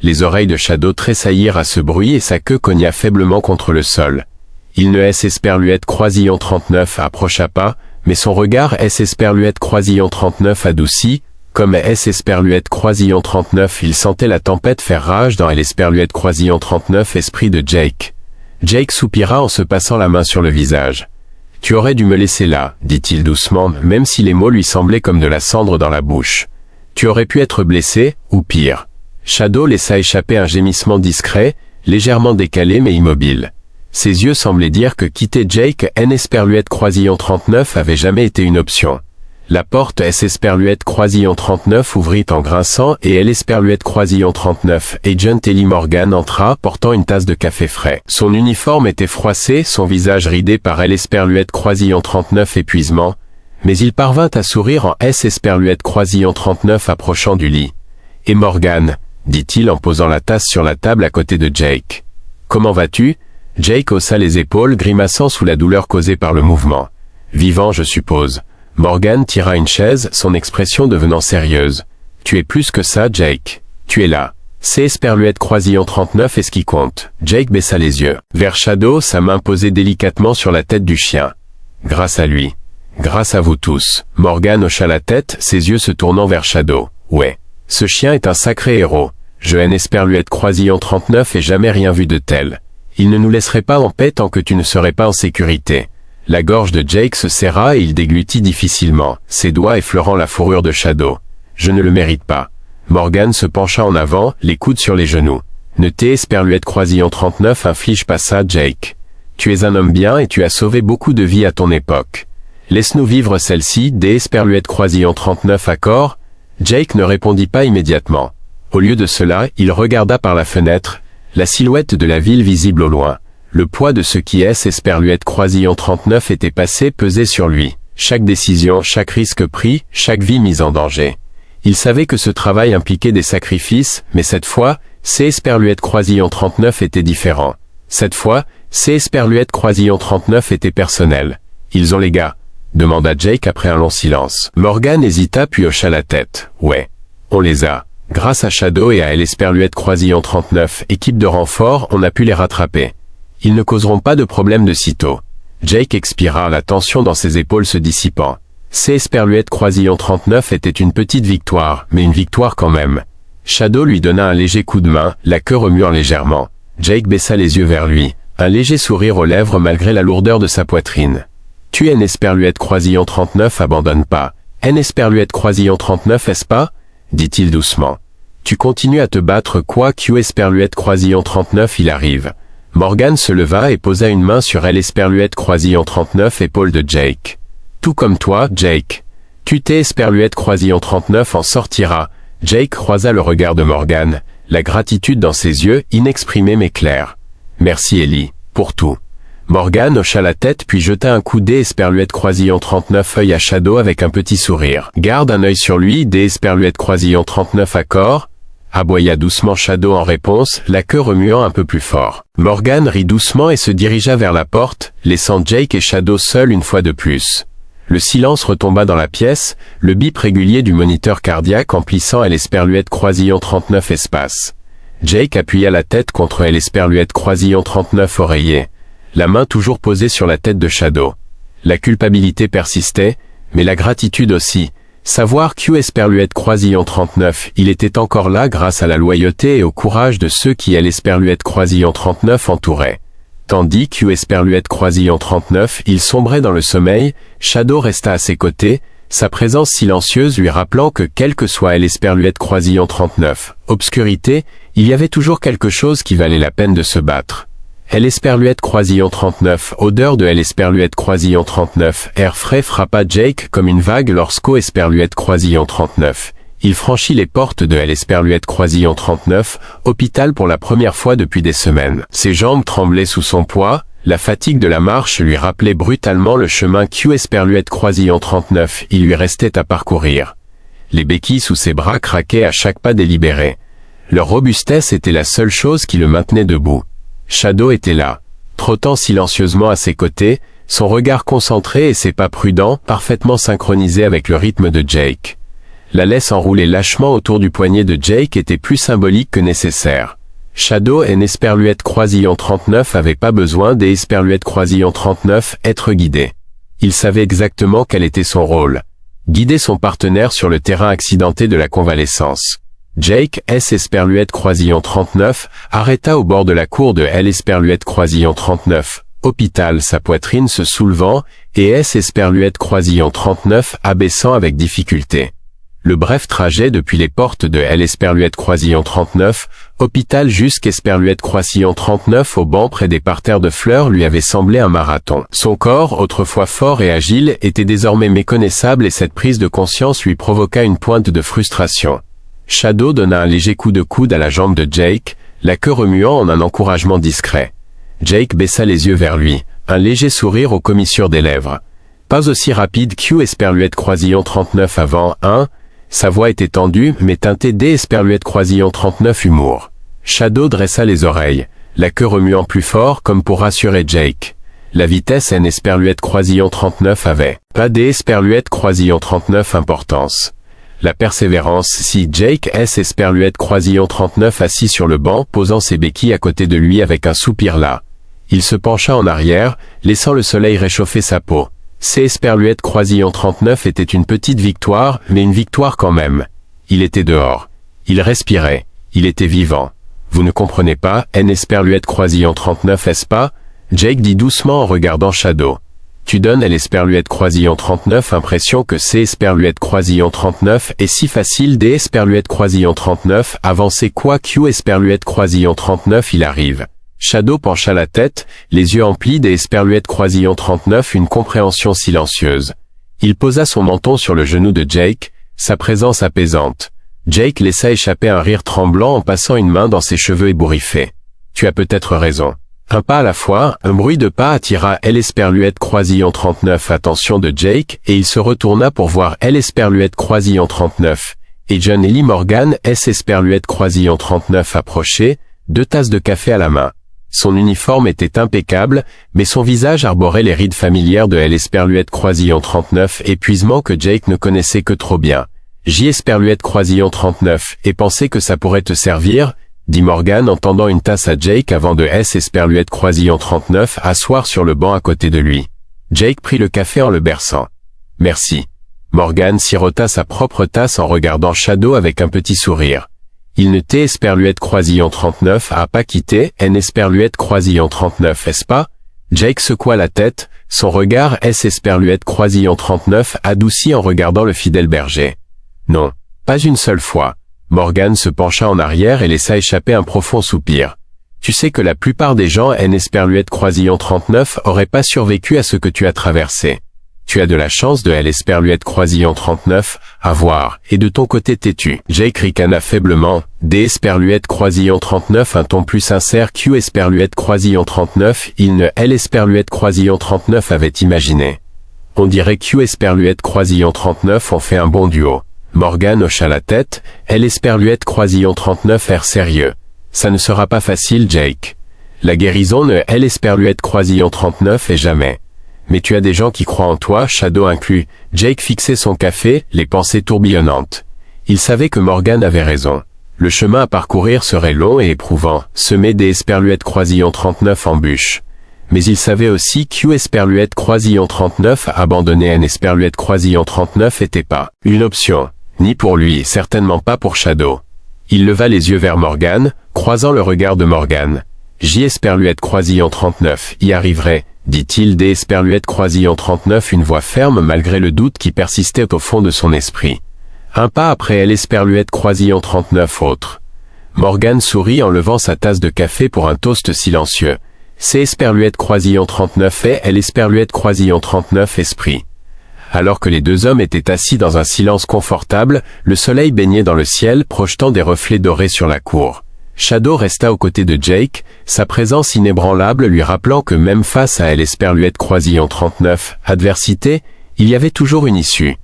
Les oreilles de Shadow tressaillirent à ce bruit et sa queue cogna faiblement contre le sol. Il ne Esperluette Croisillon 39 approcha pas, mais son regard Esperluette Croisillon 39 adouci, Comme S Esperluette Croisillon 39, il sentait la tempête faire rage dans L Esperluette Croisillon 39, esprit de Jake. Jake soupira en se passant la main sur le visage. « Tu aurais dû me laisser là, dit-il doucement, même si les mots lui semblaient comme de la cendre dans la bouche. Tu aurais pu être blessé, ou pire. » Shadow laissa échapper un gémissement discret, légèrement décalé mais immobile. Ses yeux semblaient dire que quitter Jake N Esperluette Croisillon 39 avait jamais été une option. La porte S Esperluette Croisillon 39 ouvrit en grinçant et L Esperluette Croisillon 39, Agent Ellie Morgan entra portant une tasse de café frais. Son uniforme était froissé, son visage ridé par L Esperluette Croisillon 39 épuisement, mais il parvint à sourire en S Esperluette Croisillon 39 approchant du lit. « Et Morgan ?» dit-il en posant la tasse sur la table à côté de Jake. « Comment vas-tu ?» Jake haussa les épaules, grimaçant sous la douleur causée par le mouvement. « Vivant, je suppose. » Morgan tira une chaise, son expression devenant sérieuse. « Tu es plus que ça, Jake. Tu es là. C'est Esperluette Croisillon 39 est ce qui compte. » Jake baissa les yeux. Vers Shadow, sa main posée délicatement sur la tête du chien. « Grâce à lui. Grâce à vous tous. » Morgan hocha la tête, ses yeux se tournant vers Shadow. « Ouais. Ce chien est un sacré héros. Je haine Esperluette Croisillon 39 et jamais rien vu de tel. Il ne nous laisserait pas en paix tant que tu ne serais pas en sécurité. » La gorge de Jake se serra et il déglutit difficilement, ses doigts effleurant la fourrure de Shadow. « Je ne le mérite pas. » Morgan se pencha en avant, les coudes sur les genoux. « Ne t'es Esperluette Croisillon 39 inflige pas ça, Jake. Tu es un homme bien et tu as sauvé beaucoup de vies à ton époque. Laisse-nous vivre celle-ci, des Esperluette Croisillon 39 accord ?» Jake ne répondit pas immédiatement. Au lieu de cela, il regarda par la fenêtre, la silhouette de la ville visible au loin. Le poids de ce qui est Esperluette Croisillon 39 était passé pesait sur lui. Chaque décision, chaque risque pris, chaque vie mise en danger. Il savait que ce travail impliquait des sacrifices, mais cette fois, c'est Esperluette Croisillon 39 était différent. Cette fois, c'est Esperluette Croisillon 39 était personnel. « Ils ont les gars ?» demanda Jake après un long silence. Morgan hésita puis hocha la tête. « Ouais, on les a. Grâce à Shadow et à L Esperluette Croisillon 39, équipe de renfort, on a pu les rattraper. Ils ne causeront pas de problème de sitôt. » Jake expira, la tension dans ses épaules se dissipant. C'est Esperluette Croisillon 39 était une petite victoire, mais une victoire quand même. Shadow lui donna un léger coup de main, la queue remuant légèrement. Jake baissa les yeux vers lui, un léger sourire aux lèvres malgré la lourdeur de sa poitrine. « Tu es Esperluette Croisillon 39, abandonne pas. Esperluette Croisillon 39, est-ce pas ?» dit-il doucement. « Tu continues à te battre quoi que Esperluette Croisillon 39 il arrive. » Morgan se leva et posa une main sur L Esperluette Croisillon 39, épaule de Jake. « Tout comme toi, Jake. Tu t'es Esperluette Croisillon 39 en sortira. » Jake croisa le regard de Morgan, la gratitude dans ses yeux, inexprimée mais claire. « Merci Ellie, pour tout. » Morgan hocha la tête puis jeta un coup d'Esperluette Croisillon 39 œil à Shadow avec un petit sourire. « Garde un œil sur lui, d'Esperluette Croisillon 39 accord ?» aboya doucement Shadow en réponse, la queue remuant un peu plus fort. Morgan rit doucement et se dirigea vers la porte, laissant Jake et Shadow seuls une fois de plus. Le silence retomba dans la pièce, le bip régulier du moniteur cardiaque emplissant L'esperluette Croisillon 39 espace. Jake appuya la tête contre L'esperluette Croisillon 39 oreiller, la main toujours posée sur la tête de Shadow. La culpabilité persistait, mais la gratitude aussi. Savoir qu'Esperluette Croisillon 39, il était encore là grâce à la loyauté et au courage de ceux qui L'esperluette Croisillon 39 entouraient. Tandis qu'Esperluette Croisillon 39, il sombrait dans le sommeil, Shadow resta à ses côtés, sa présence silencieuse lui rappelant que quel que soit L'esperluette Croisillon 39, obscurité, il y avait toujours quelque chose qui valait la peine de se battre. L'esperluette Croisillon 39, odeur de L'esperluette Croisillon 39, air frais frappa Jake comme une vague lorsqu'Esperluette Croisillon 39. Il franchit les portes de L'esperluette Croisillon 39, hôpital pour la première fois depuis des semaines. Ses jambes tremblaient sous son poids, la fatigue de la marche lui rappelait brutalement le chemin qu'Esperluette Croisillon 39 il lui restait à parcourir. Les béquilles sous ses bras craquaient à chaque pas délibéré. Leur robustesse était la seule chose qui le maintenait debout. Shadow était là, trottant silencieusement à ses côtés, son regard concentré et ses pas prudents, parfaitement synchronisés avec le rythme de Jake. La laisse enroulée lâchement autour du poignet de Jake était plus symbolique que nécessaire. Shadow et Esperluette Croisillon 39 n'avaient pas besoin d'Esperluette Croisillon 39 être guidés. Il savait exactement quel était son rôle. guidait son partenaire sur le terrain accidenté de la convalescence. Jake S. Esperluette Croisillon 39 arrêta au bord de la cour de L. Esperluette Croisillon 39, hôpital, sa poitrine se soulevant, et S. Esperluette Croisillon 39 abaissant avec difficulté. Le bref trajet depuis les portes de L. Esperluette Croisillon 39, hôpital jusqu'Esperluette Croisillon 39 au banc près des parterres de fleurs lui avait semblé un marathon. Son corps, autrefois fort et agile, était désormais méconnaissable et cette prise de conscience lui provoqua une pointe de frustration. Shadow donna un léger coup de coude à la jambe de Jake, la queue remuant en un encouragement discret. Jake baissa les yeux vers lui, un léger sourire aux commissures des lèvres. Pas aussi rapide qu'Hugh Esperluette Croisillon 39 avant, hein? Sa voix était tendue, mais teintée d'Esperluette Croisillon 39 humour. Shadow dressa les oreilles, la queue remuant plus fort comme pour rassurer Jake. La vitesse N. Esperluette Croisillon 39 avait pas d'Esperluette Croisillon 39 importance. La persévérance si Jake S. Esperluette Croisillon 39 assis sur le banc posant ses béquilles à côté de lui avec un soupir là. Il se pencha en arrière, laissant le soleil réchauffer sa peau. C. Esperluette Croisillon 39 était une petite victoire, mais une victoire quand même. Il était dehors. Il respirait. Il était vivant. Vous ne comprenez pas, N. Esperluette Croisillon 39 est-ce pas? Jake dit doucement en regardant Shadow. Tu donnes L. Esperluette Croisillon 39 impression que C. Esperluette Croisillon 39 est si facile D. Esperluette Croisillon 39 avancer quoi Q. Esperluette Croisillon 39 il arrive. Shadow pencha la tête, les yeux emplis des Esperluette Croisillon 39 une compréhension silencieuse. Il posa son menton sur le genou de Jake, sa présence apaisante. Jake laissa échapper un rire tremblant en passant une main dans ses cheveux ébouriffés. Tu as peut-être raison. Un pas à la fois, un bruit de pas attira L. Esperluette Croisillon 39 attention de Jake et il se retourna pour voir L. Esperluette Croisillon 39 et John Ellie Morgan S. Esperluette Croisillon 39 approcher, 2 tasses de café à la main. Son uniforme était impeccable, mais son visage arborait les rides familières de L. Esperluette Croisillon 39, épuisement que Jake ne connaissait que trop bien. J. Esperluette Croisillon 39, et pensais que ça pourrait te servir, dit Morgan en tendant une tasse à Jake avant de S. Esperluette Croisillon 39 asseoir sur le banc à côté de lui. Jake prit le café en le berçant. Merci. Morgan sirota sa propre tasse en regardant Shadow avec un petit sourire. Il ne t'est Esperluette Croisillon 39 a pas quitté, N. Esperluette Croisillon 39 est-ce pas? Jake secoua la tête, son regard S. Esperluette Croisillon 39 adouci en regardant le fidèle berger. Non, pas une seule fois. Morgan se pencha en arrière et laissa échapper un profond soupir. Tu sais que la plupart des gens N. Esperluette Croisillon 39 auraient pas survécu à ce que tu as traversé. Tu as de la chance de L. Esperluette Croisillon 39 à voir, et de ton côté têtu. Jake ricana faiblement, D. Esperluette Croisillon 39 un ton plus sincère Q. Esperluette Croisillon 39 il ne L. Esperluette Croisillon 39 avait imaginé. On dirait Q. Esperluette Croisillon 39 ont fait un bon duo. Morgan hocha la tête, L. Esperluette Croisillon 39 air sérieux. Ça ne sera pas facile Jake. La guérison ne L. Esperluette Croisillon 39 est jamais. Mais tu as des gens qui croient en toi, Shadow inclus. Jake fixait son café, les pensées tourbillonnantes. Il savait que Morgan avait raison. Le chemin à parcourir serait long et éprouvant, semé des Esperluette Croisillon 39 en bûche. Mais il savait aussi qu'Hugh Esperluette Croisillon 39 abandonner N. Esperluette Croisillon 39 était pas une option, ni pour lui, certainement pas pour Shadow. Il leva les yeux vers Morgan, croisant le regard de Morgan. J. Esperluette Croisillon 39 y arriverait, dit-il D. Esperluette Croisillon 39 une voix ferme malgré le doute qui persistait au fond de son esprit. Un pas après L. Esperluette Croisillon 39 autre. Morgan sourit en levant sa tasse de café pour un toast silencieux. C. Esperluette Croisillon 39 et L. Esperluette Croisillon 39 esprit. Alors que les deux hommes étaient assis dans un silence confortable, le soleil baignait dans le ciel projetant des reflets dorés sur la cour. Shadow resta aux côtés de Jake, sa présence inébranlable lui rappelant que même face à L. Esperluette Croisillon 39, adversité, il y avait toujours une issue.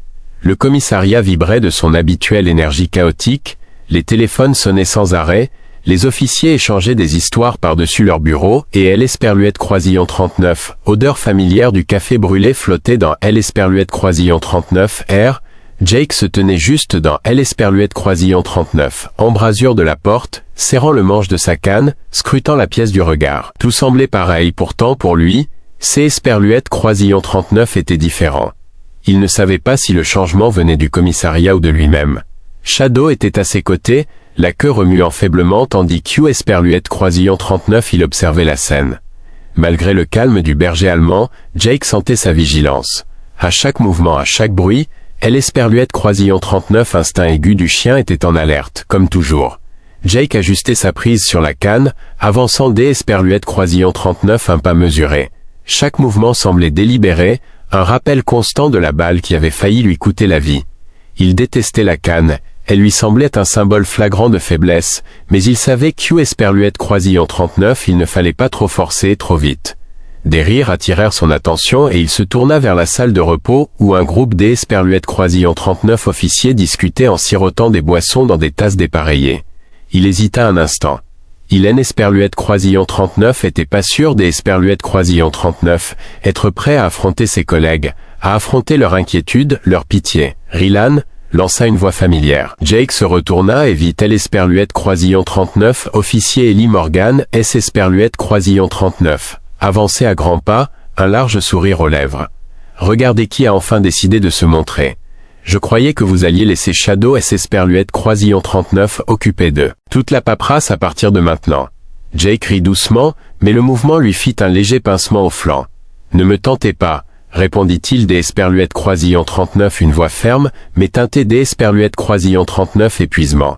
Le commissariat vibrait de son habituelle énergie chaotique, les téléphones sonnaient sans arrêt, les officiers échangeaient des histoires par-dessus leur bureau et L. Esperluette Croisillon 39, odeur familière du café brûlé flottait dans L. Esperluette Croisillon 39 R. Jake se tenait juste dans L. Esperluette Croisillon 39, embrasure de la porte, serrant le manche de sa canne, scrutant la pièce du regard. Tout semblait pareil pourtant pour lui, C. Esperluette Croisillon 39 était différent. Il ne savait pas si le changement venait du commissariat ou de lui-même. Shadow était à ses côtés, la queue remuant faiblement tandis qu'Hugh Esperluette Croisillon 39 il observait la scène. Malgré le calme du berger allemand, Jake sentait sa vigilance. À chaque mouvement, à chaque bruit, Esperluette Croisillon 39 instinct aigu du chien était en alerte, comme toujours. Jake ajustait sa prise sur la canne, avançant Esperluette Croisillon 39 un pas mesuré. Chaque mouvement semblait délibéré, un rappel constant de la balle qui avait failli lui coûter la vie. Il détestait la canne, elle lui semblait un symbole flagrant de faiblesse, mais il savait qu'Hugh Esperluette Croisillon 39 il ne fallait pas trop forcer trop vite. Des rires attirèrent son attention et il se tourna vers la salle de repos où un groupe d'Esperluette Croisillon 39 officiers discutait en sirotant des boissons dans des tasses dépareillées. Il hésita un instant. Esperluette Croisillon 39 était pas sûr d'Esperluette Croisillon 39, être prêt à affronter ses collègues, à affronter leur inquiétude, leur pitié. Rylan lança une voix familière. Jake se retourna et vit Esperluette Croisillon 39, officier Ellie Morgan, Esperluette Croisillon 39, avancer à grands pas, un large sourire aux lèvres. Regardez qui a enfin décidé de se montrer. Je croyais que vous alliez laisser Shadow Esperluette Croisillon 39 occupé d'eux. Toute la paperasse à partir de maintenant. Jake rit doucement, mais le mouvement lui fit un léger pincement au flanc. Ne me tentez pas, répondit-il d'Esperluette Croisillon 39 une voix ferme, mais teintée d'Esperluette Croisillon 39 épuisement.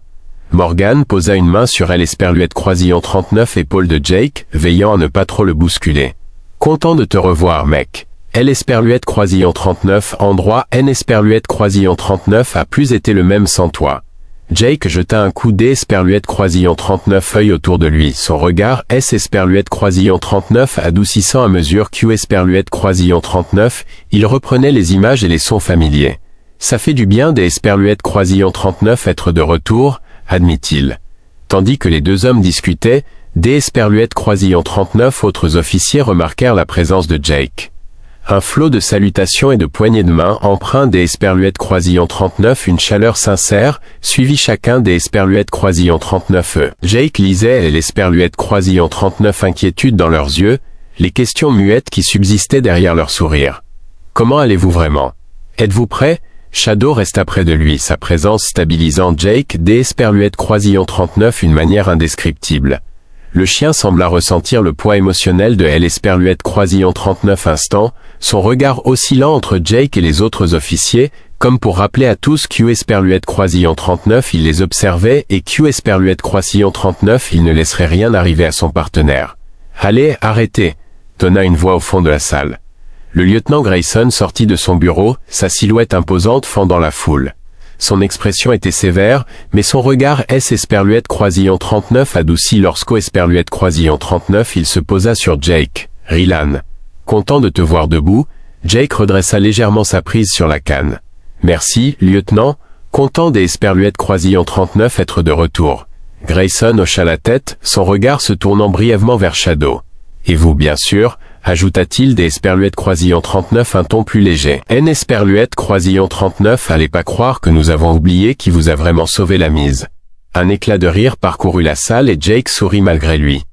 Morgan posa une main sur Esperluette Croisillon 39 épaule de Jake, veillant à ne pas trop le bousculer. Content de te revoir, mec. Esperluette Croisillon 39 endroit Esperluette Croisillon 39 a plus été le même sans toi. Jake jeta un coup d'Esperluette Croisillon 39 œil autour de lui, son regard Esperluette Croisillon 39 adoucissant à mesure qu'Esperluette Croisillon 39, il reprenait les images et les sons familiers. Ça fait du bien d'Esperluette Croisillon 39 être de retour, admit-il. Tandis que les deux hommes discutaient, d'Esperluette Croisillon 39 autres officiers remarquèrent la présence de Jake. Un flot de salutations et de poignées de main empreint d'Esperluette Croisillon 39 une chaleur sincère, suivit chacun d'Esperluette Croisillon 39 eux. Jake lisait l'Esperluette Croisillon 39 inquiétude dans leurs yeux, les questions muettes qui subsistaient derrière leur sourire. Comment allez-vous vraiment? Êtes-vous prêt? Shadow resta près de lui, sa présence stabilisant Jake d'Esperluette Croisillon 39 une manière indescriptible. Le chien sembla ressentir le poids émotionnel de Esperluette Croisillon 39 instants, son regard oscillant entre Jake et les autres officiers, comme pour rappeler à tous qu'Esperluette Croisillon 39 il les observait et qu'Esperluette Croisillon 39 il ne laisserait rien arriver à son partenaire. Allez, arrêtez, tonna une voix au fond de la salle. Le lieutenant Grayson sortit de son bureau, sa silhouette imposante fendant la foule. Son expression était sévère, mais son regard Esperluette Croisillon 39 adouci lorsqu'Esperluette Croisillon 39 il se posa sur Jake. Rylan. Content de te voir debout, Jake redressa légèrement sa prise sur la canne. Merci, lieutenant, content d'Esperluette Croisillon 39 être de retour. Grayson hocha la tête, son regard se tournant brièvement vers Shadow. Et vous bien sûr, ajouta-t-il d'Esperluette Croisillon 39 un ton plus léger. Esperluette Croisillon 39 allez pas croire que nous avons oublié qui vous a vraiment sauvé la mise. Un éclat de rire parcourut la salle et Jake sourit malgré lui.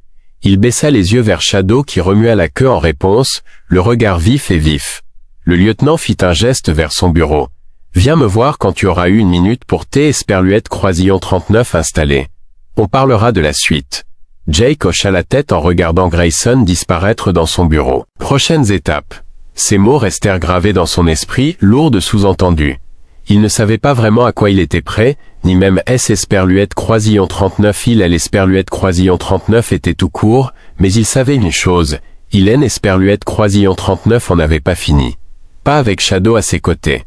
Il baissa les yeux vers Shadow qui remua la queue en réponse, le regard vif et vif. Le lieutenant fit un geste vers son bureau. Viens me voir quand tu auras eu une minute pour Esperluette Croisillon 39 installé. On parlera de la suite. Jake hocha la tête en regardant Grayson disparaître dans son bureau. Prochaines étapes. Ces mots restèrent gravés dans son esprit, lourds de sous-entendus. Il ne savait pas vraiment à quoi il était prêt, ni même Esperluette Croisillon 39 Esperluette Croisillon 39 était tout court, mais il savait une chose, Esperluette Croisillon 39 en avait pas fini. Pas avec Shadow à ses côtés.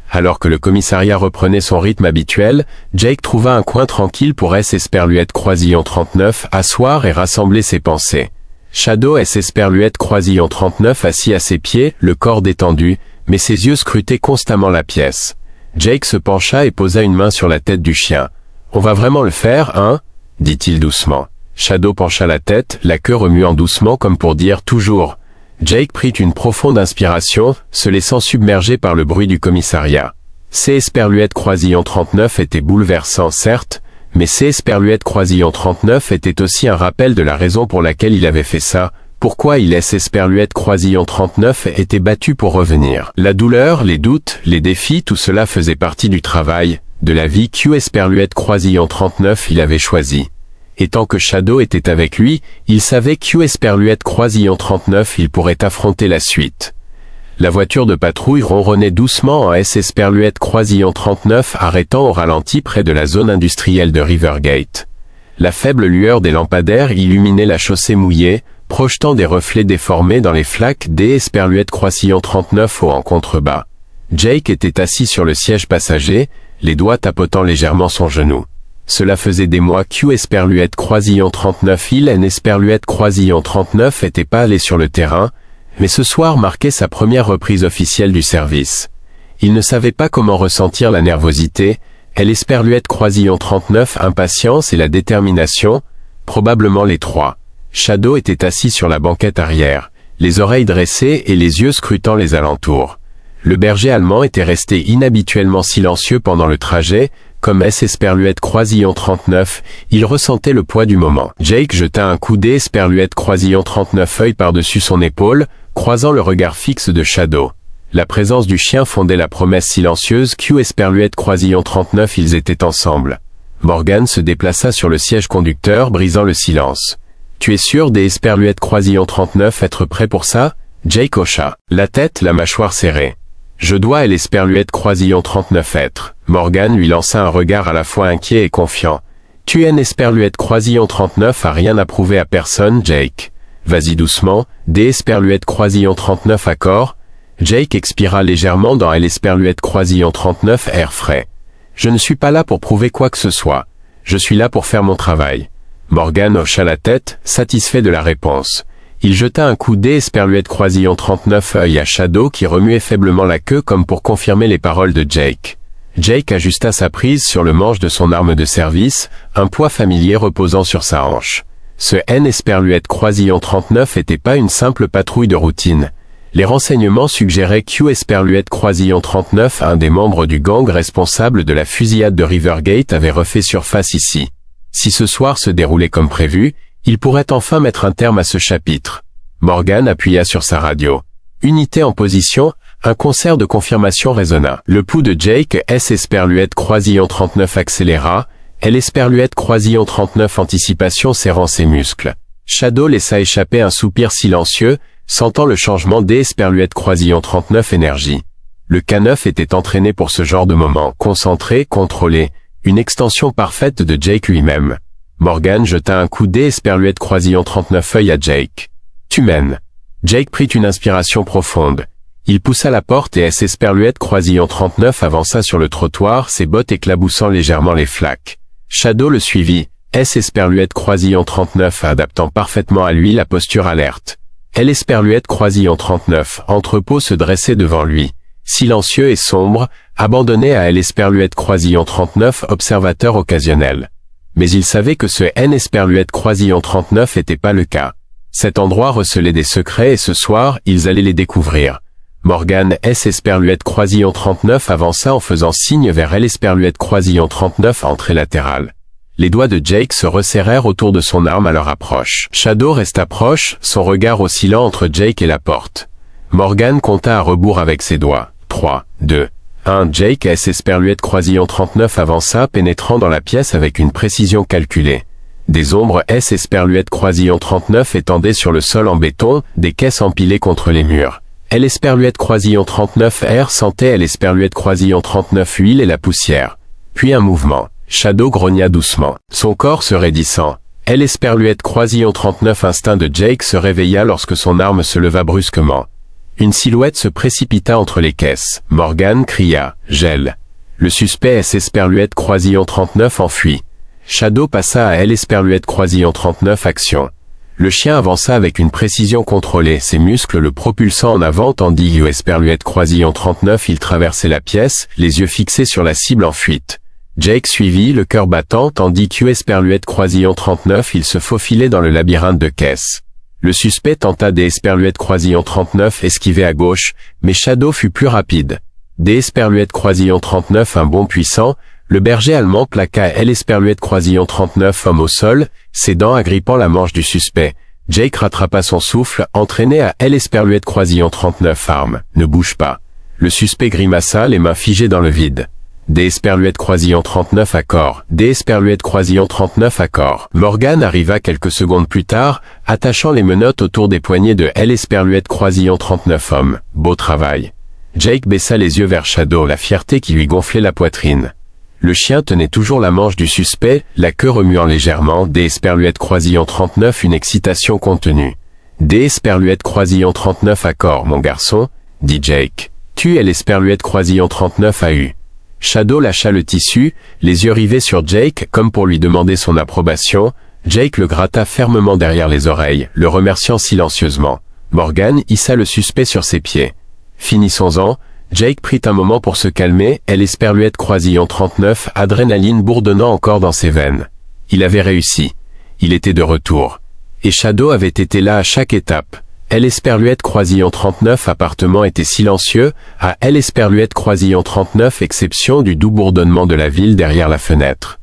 Alors que le commissariat reprenait son rythme habituel, Jake trouva un coin tranquille pour Esperluette Croisillon 39 asseoir et rassembler ses pensées. Shadow Esperluette Croisillon 39 assis à ses pieds, le corps détendu, mais ses yeux scrutaient constamment la pièce. Jake se pencha et posa une main sur la tête du chien. « On va vraiment le faire, hein ?» dit-il doucement. Shadow pencha la tête, la queue remuant doucement comme pour dire « toujours ». Jake prit une profonde inspiration, se laissant submerger par le bruit du commissariat. Esperluette Croisillon 39 était bouleversant certes, mais Esperluette Croisillon 39 était aussi un rappel de la raison pour laquelle il avait fait ça, Pourquoi IS Esperluette Croisillon 39 était battu pour revenir? La douleur, les doutes, les défis, tout cela faisait partie du travail, de la vie Q Esperluette Croisillon 39 il avait choisi. Et tant que Shadow était avec lui, il savait Q Esperluette Croisillon 39 il pourrait affronter la suite. La voiture de patrouille ronronnait doucement en S Esperluette Croisillon 39 arrêtant au ralenti près de la zone industrielle de Rivergate. La faible lueur des lampadaires illuminait la chaussée mouillée, projetant des reflets déformés dans les flaques des Esperluette Croisillon 39 haut en contrebas. Jake était assis sur le siège passager, les doigts tapotant légèrement son genou. Cela faisait des mois Q Esperluette Croisillon 39 il N Esperluette Croisillon 39 était pas allé sur le terrain, mais ce soir marquait sa première reprise officielle du service. Il ne savait pas comment ressentir la nervosité, L Esperluette Croisillon 39 impatience et la détermination, probablement les trois. Shadow était assis sur la banquette arrière, les oreilles dressées et les yeux scrutant les alentours. Le berger allemand était resté inhabituellement silencieux pendant le trajet, comme S Esperluette Croisillon 39, il ressentait le poids du moment. Jake jeta un coup d'œil Esperluette Croisillon 39 œil par-dessus son épaule, croisant le regard fixe de Shadow. La présence du chien fondait la promesse silencieuse Q Esperluette Croisillon 39 ils étaient ensemble. Morgan se déplaça sur le siège conducteur brisant le silence. Tu es sûr des Esperluette Croisillon 39 être prêt pour ça? Jake hocha la tête, la mâchoire serrée. Je dois et l'Esperluette Croisillon 39 être. Morgan lui lança un regard à la fois inquiet et confiant. Tu es une Esperluette Croisillon 39 a rien à prouver à personne, Jake. Vas-y doucement, des Esperluette Croisillon 39 accord. Jake expira légèrement dans l'Esperluette Croisillon 39 air frais. Je ne suis pas là pour prouver quoi que ce soit. Je suis là pour faire mon travail. Morgan hocha la tête, satisfait de la réponse. Il jeta un coup d'œil Esperluette Croisillon 39 œil à Shadow qui remuait faiblement la queue comme pour confirmer les paroles de Jake. Jake ajusta sa prise sur le manche de son arme de service, un poids familier reposant sur sa hanche. Ce N Esperluette Croisillon 39 n'était pas une simple patrouille de routine. Les renseignements suggéraient Q Esperluette Croisillon 39, un des membres du gang responsable de la fusillade de Rivergate, avait refait surface ici. Si ce soir se déroulait comme prévu, il pourrait enfin mettre un terme à ce chapitre. Morgan appuya sur sa radio. Unité en position, un concert de confirmation résonna. Le pouls de Jake S Esperluette Croisillon 39 accéléra, L Esperluette Croisillon 39 anticipation serrant ses muscles. Shadow laissa échapper un soupir silencieux, sentant le changement des Esperluette Croisillon 39 énergie. Le K9 était entraîné pour ce genre de moment, concentré, contrôlé, une extension parfaite de Jake lui-même. Morgan jeta un coup d'œil Esperluette Croisillon 39 œil à Jake. Tu mènes. Jake prit une inspiration profonde. Il poussa la porte et S Esperluette Croisillon 39 avança sur le trottoir, ses bottes éclaboussant légèrement les flaques. Shadow le suivit, S Esperluette Croisillon 39 adaptant parfaitement à lui la posture alerte. L Esperluette Croisillon 39, entrepôt se dressait devant lui, silencieux et sombre, abandonné à L Esperluette Croisillon 39 observateur occasionnel. Mais il savait que ce N Esperluette Croisillon 39 n'était pas le cas. Cet endroit recelait des secrets et ce soir, ils allaient les découvrir. Morgan S Esperluette Croisillon 39 avança en faisant signe vers L Esperluette Croisillon 39 entrée latérale. Les doigts de Jake se resserrèrent autour de son arme à leur approche. Shadow resta proche, son regard oscillant entre Jake et la porte. Morgan compta à rebours avec ses doigts. 3, 2, 1. Jake S Esperluette Croisillon 39 avança pénétrant dans la pièce avec une précision calculée. Des ombres S Esperluette Croisillon 39 étendaient sur le sol en béton, des caisses empilées contre les murs. L Esperluette Croisillon 39 R sentait L Esperluette Croisillon 39 huile et la poussière. Puis un mouvement. Shadow grogna doucement. Son corps se raidissant. L Esperluette Croisillon 39 instinct de Jake se réveilla lorsque son arme se leva brusquement. Une silhouette se précipita entre les caisses. Morgan cria « Gel ». Le suspect S Esperluette Croisillon 39 enfuit. Shadow passa à L Esperluette Croisillon 39 action. Le chien avança avec une précision contrôlée, ses muscles le propulsant en avant tandis que Esperluette Croisillon 39 il traversait la pièce, les yeux fixés sur la cible en fuite. Jake suivit, le cœur battant tandis que Esperluette Croisillon 39 il se faufilait dans le labyrinthe de caisses. Le suspect tenta des Esperluette Croisillon 39 esquiver à gauche, mais Shadow fut plus rapide. Des Esperluette Croisillon 39 un bond puissant, le berger allemand plaqua L Esperluette Croisillon 39 homme au sol, ses dents agrippant la manche du suspect. Jake rattrapa son souffle, entraîné à L Esperluette Croisillon 39 armes. Ne bouge pas. Le suspect grimaça, les mains figées dans le vide. D Esperluette Croisillon 39 accord. D Esperluette Croisillon 39 accord. Morgan arriva quelques secondes plus tard, attachant les menottes autour des poignets de L Esperluette Croisillon 39 hommes. Beau travail. Jake baissa les yeux vers Shadow, la fierté qui lui gonflait la poitrine. Le chien tenait toujours la manche du suspect, la queue remuant légèrement. D Esperluette Croisillon 39, une excitation contenue. D Esperluette Croisillon 39 accord, mon garçon, dit Jake. Tu es l'Esperluette Croisillon 39 AU. Shadow lâcha le tissu, les yeux rivés sur Jake comme pour lui demander son approbation. Jake le gratta fermement derrière les oreilles, le remerciant silencieusement. Morgan hissa le suspect sur ses pieds. Finissons-en. Jake prit un moment pour se calmer, et l'Esperluette Croisillon 39, adrénaline bourdonnant encore dans ses veines. Il avait réussi. Il était de retour. Et Shadow avait été là à chaque étape. L Esperluette Croisillon 39 appartement était silencieux, à L Esperluette Croisillon 39 exception du doux bourdonnement de la ville derrière la fenêtre.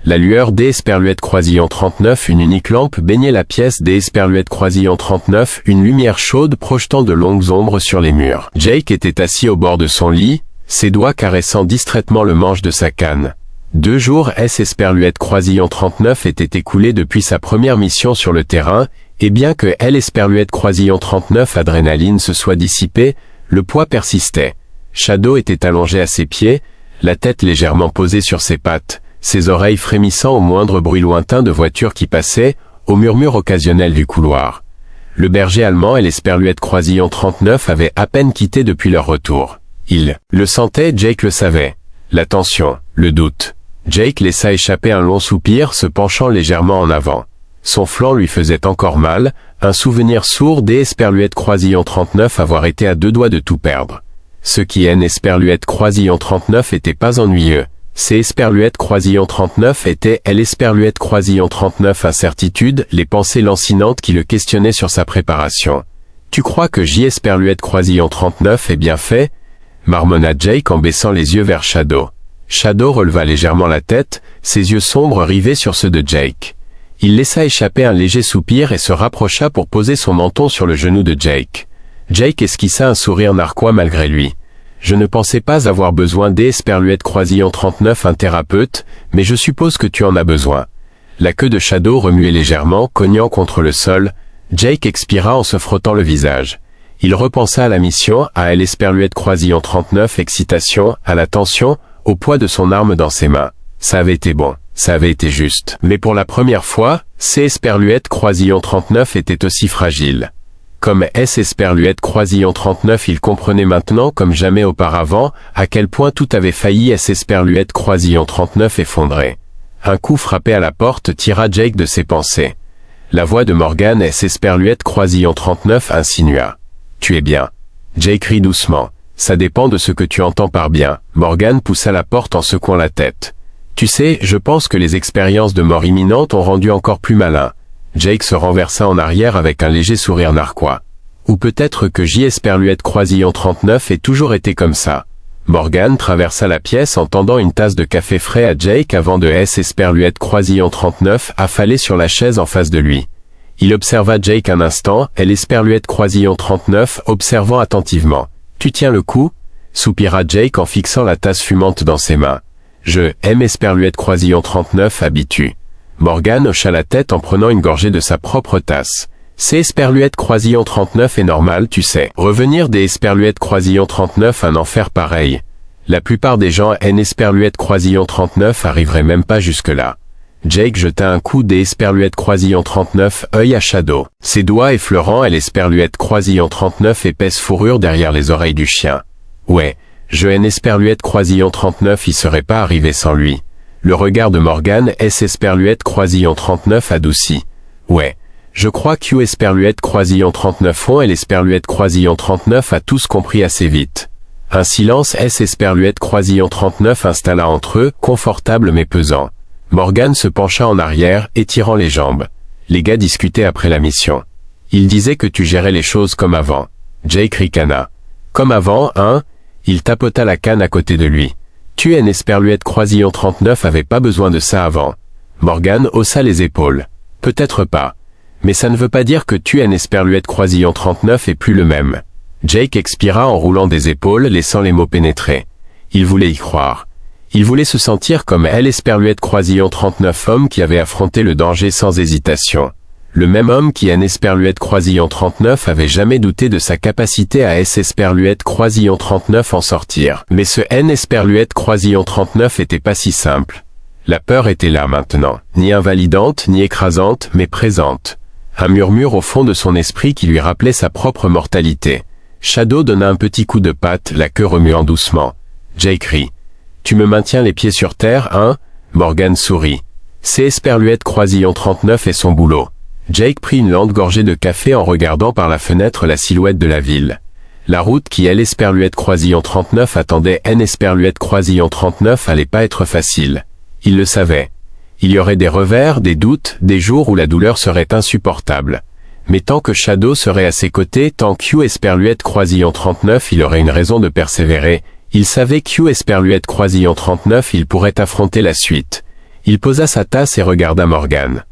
La lueur D Esperluette Croisillon 39, une unique lampe baignait la pièce D Esperluette Croisillon 39, une lumière chaude projetant de longues ombres sur les murs. Jake était assis au bord de son lit, ses doigts caressant distraitement le manche de sa canne. 2 jours S Esperluette Croisillon 39 étaient écoulés depuis sa première mission sur le terrain, et bien que L Esperluette Croisillon 39 adrénaline se soit dissipée, le poids persistait. Shadow était allongé à ses pieds, la tête légèrement posée sur ses pattes, ses oreilles frémissant au moindre bruit lointain de voitures qui passaient, au murmure occasionnel du couloir. Le berger allemand et l'Esperluette Croisillon 39 avaient à peine quitté depuis leur retour. Il le sentait, Jake le savait. La tension, le doute. Jake laissa échapper un long soupir, se penchant légèrement en avant. Son flanc lui faisait encore mal, un souvenir sourd des Esperluette Croisillon 39 avoir été à 2 doigts de tout perdre. Ce qui est Esperluette Croisillon 39 était pas ennuyeux. C'est Esperluette Croisillon 39 était L Esperluette Croisillon 39 incertitude, les pensées lancinantes qui le questionnaient sur sa préparation. Tu crois que J Esperluette Croisillon 39 est bien fait? Marmonna Jake en baissant les yeux vers Shadow. Shadow releva légèrement la tête, ses yeux sombres rivés sur ceux de Jake. Il laissa échapper un léger soupir et se rapprocha pour poser son menton sur le genou de Jake. Jake esquissa un sourire narquois malgré lui. Je ne pensais pas avoir besoin d'Esperluette Croisillon 39 un thérapeute, mais je suppose que tu en as besoin. La queue de Shadow remuait légèrement, cognant contre le sol. Jake expira en se frottant le visage. Il repensa à la mission, à l'Esperluette Croisillon 39 excitation, à la tension, au poids de son arme dans ses mains. Ça avait été bon. Ça avait été juste. Mais pour la première fois, C Esperluette Croisillon 39 était aussi fragile. Comme S Esperluette Croisillon 39, il comprenait maintenant comme jamais auparavant à quel point tout avait failli S Esperluette Croisillon 39 effondrer. Un coup frappé à la porte tira Jake de ses pensées. La voix de Morgan S Esperluette Croisillon 39 insinua. Tu es bien. Jake rit doucement. Ça dépend de ce que tu entends par bien. Morgan poussa la porte en secouant la tête. Tu sais, je pense que les expériences de mort imminente ont rendu encore plus malin. Jake se renversa en arrière avec un léger sourire narquois. Ou peut-être que J Esperluette Croisillon 39 ait toujours été comme ça. Morgan traversa la pièce en tendant une tasse de café frais à Jake avant de S Esperluette Croisillon 39 affalé sur la chaise en face de lui. Il observa Jake un instant, et l'Esperluette Croisillon 39 observant attentivement. Tu tiens le coup? Soupira Jake en fixant la tasse fumante dans ses mains. Je aime Esperluette Croisillon 39 habitue. Morgan hocha la tête en prenant une gorgée de sa propre tasse. C'est Esperluette Croisillon 39 est normal, tu sais. Revenir des Esperluette Croisillon 39 un enfer pareil. La plupart des gens en Esperluette Croisillon 39 arriveraient même pas jusque-là. Jake jeta un coup des Esperluette Croisillon 39, œil à Shadow. Ses doigts effleurant l'Esperluette Croisillon 39 épaisse fourrure derrière les oreilles du chien. Ouais. Je N Esperluette Croisillon 39 y serait pas arrivé sans lui. Le regard de Morgan S Esperluette Croisillon 39 adouci. Ouais. Je crois que Esperluette Croisillon 39 on et l'Esperluette Croisillon 39 a tous compris assez vite. Un silence S Esperluette Croisillon 39 installa entre eux, confortable mais pesant. Morgan se pencha en arrière, étirant les jambes. Les gars discutaient après la mission. Il disait que tu gérais les choses comme avant. Jake ricana. Comme avant, hein? Il tapota la canne à côté de lui. Tu N Esperluette Croisillon 39 avait pas besoin de ça avant. Morgan haussa les épaules. Peut-être pas. Mais ça ne veut pas dire que tu es un Esperluette Croisillon 39 et plus le même. Jake expira en roulant des épaules, laissant les mots pénétrer. Il voulait y croire. Il voulait se sentir comme elle, Esperluette Croisillon 39, homme qui avait affronté le danger sans hésitation. Le même homme qui, N Esperluette Croisillon 39, avait jamais douté de sa capacité à S Esperluette Croisillon 39 en sortir. Mais ce N Esperluette Croisillon 39 était pas si simple. La peur était là maintenant, ni invalidante, ni écrasante, mais présente. Un murmure au fond de son esprit qui lui rappelait sa propre mortalité. Shadow donna un petit coup de patte, la queue remuant doucement. Jake rit. « Tu me maintiens les pieds sur terre, hein ?» Morgan sourit. C'est Esperluette Croisillon 39 et son boulot. Jake prit une lente gorgée de café en regardant par la fenêtre la silhouette de la ville. La route qui, elle, Esperluette Croisillon 39 attendait N Esperluette Croisillon 39 allait pas être facile. Il le savait. Il y aurait des revers, des doutes, des jours où la douleur serait insupportable. Mais tant que Shadow serait à ses côtés, tant Q Esperluette Croisillon 39 il aurait une raison de persévérer. Il savait Q Esperluette Croisillon 39 il pourrait affronter la suite. Il posa sa tasse et regarda Morgan.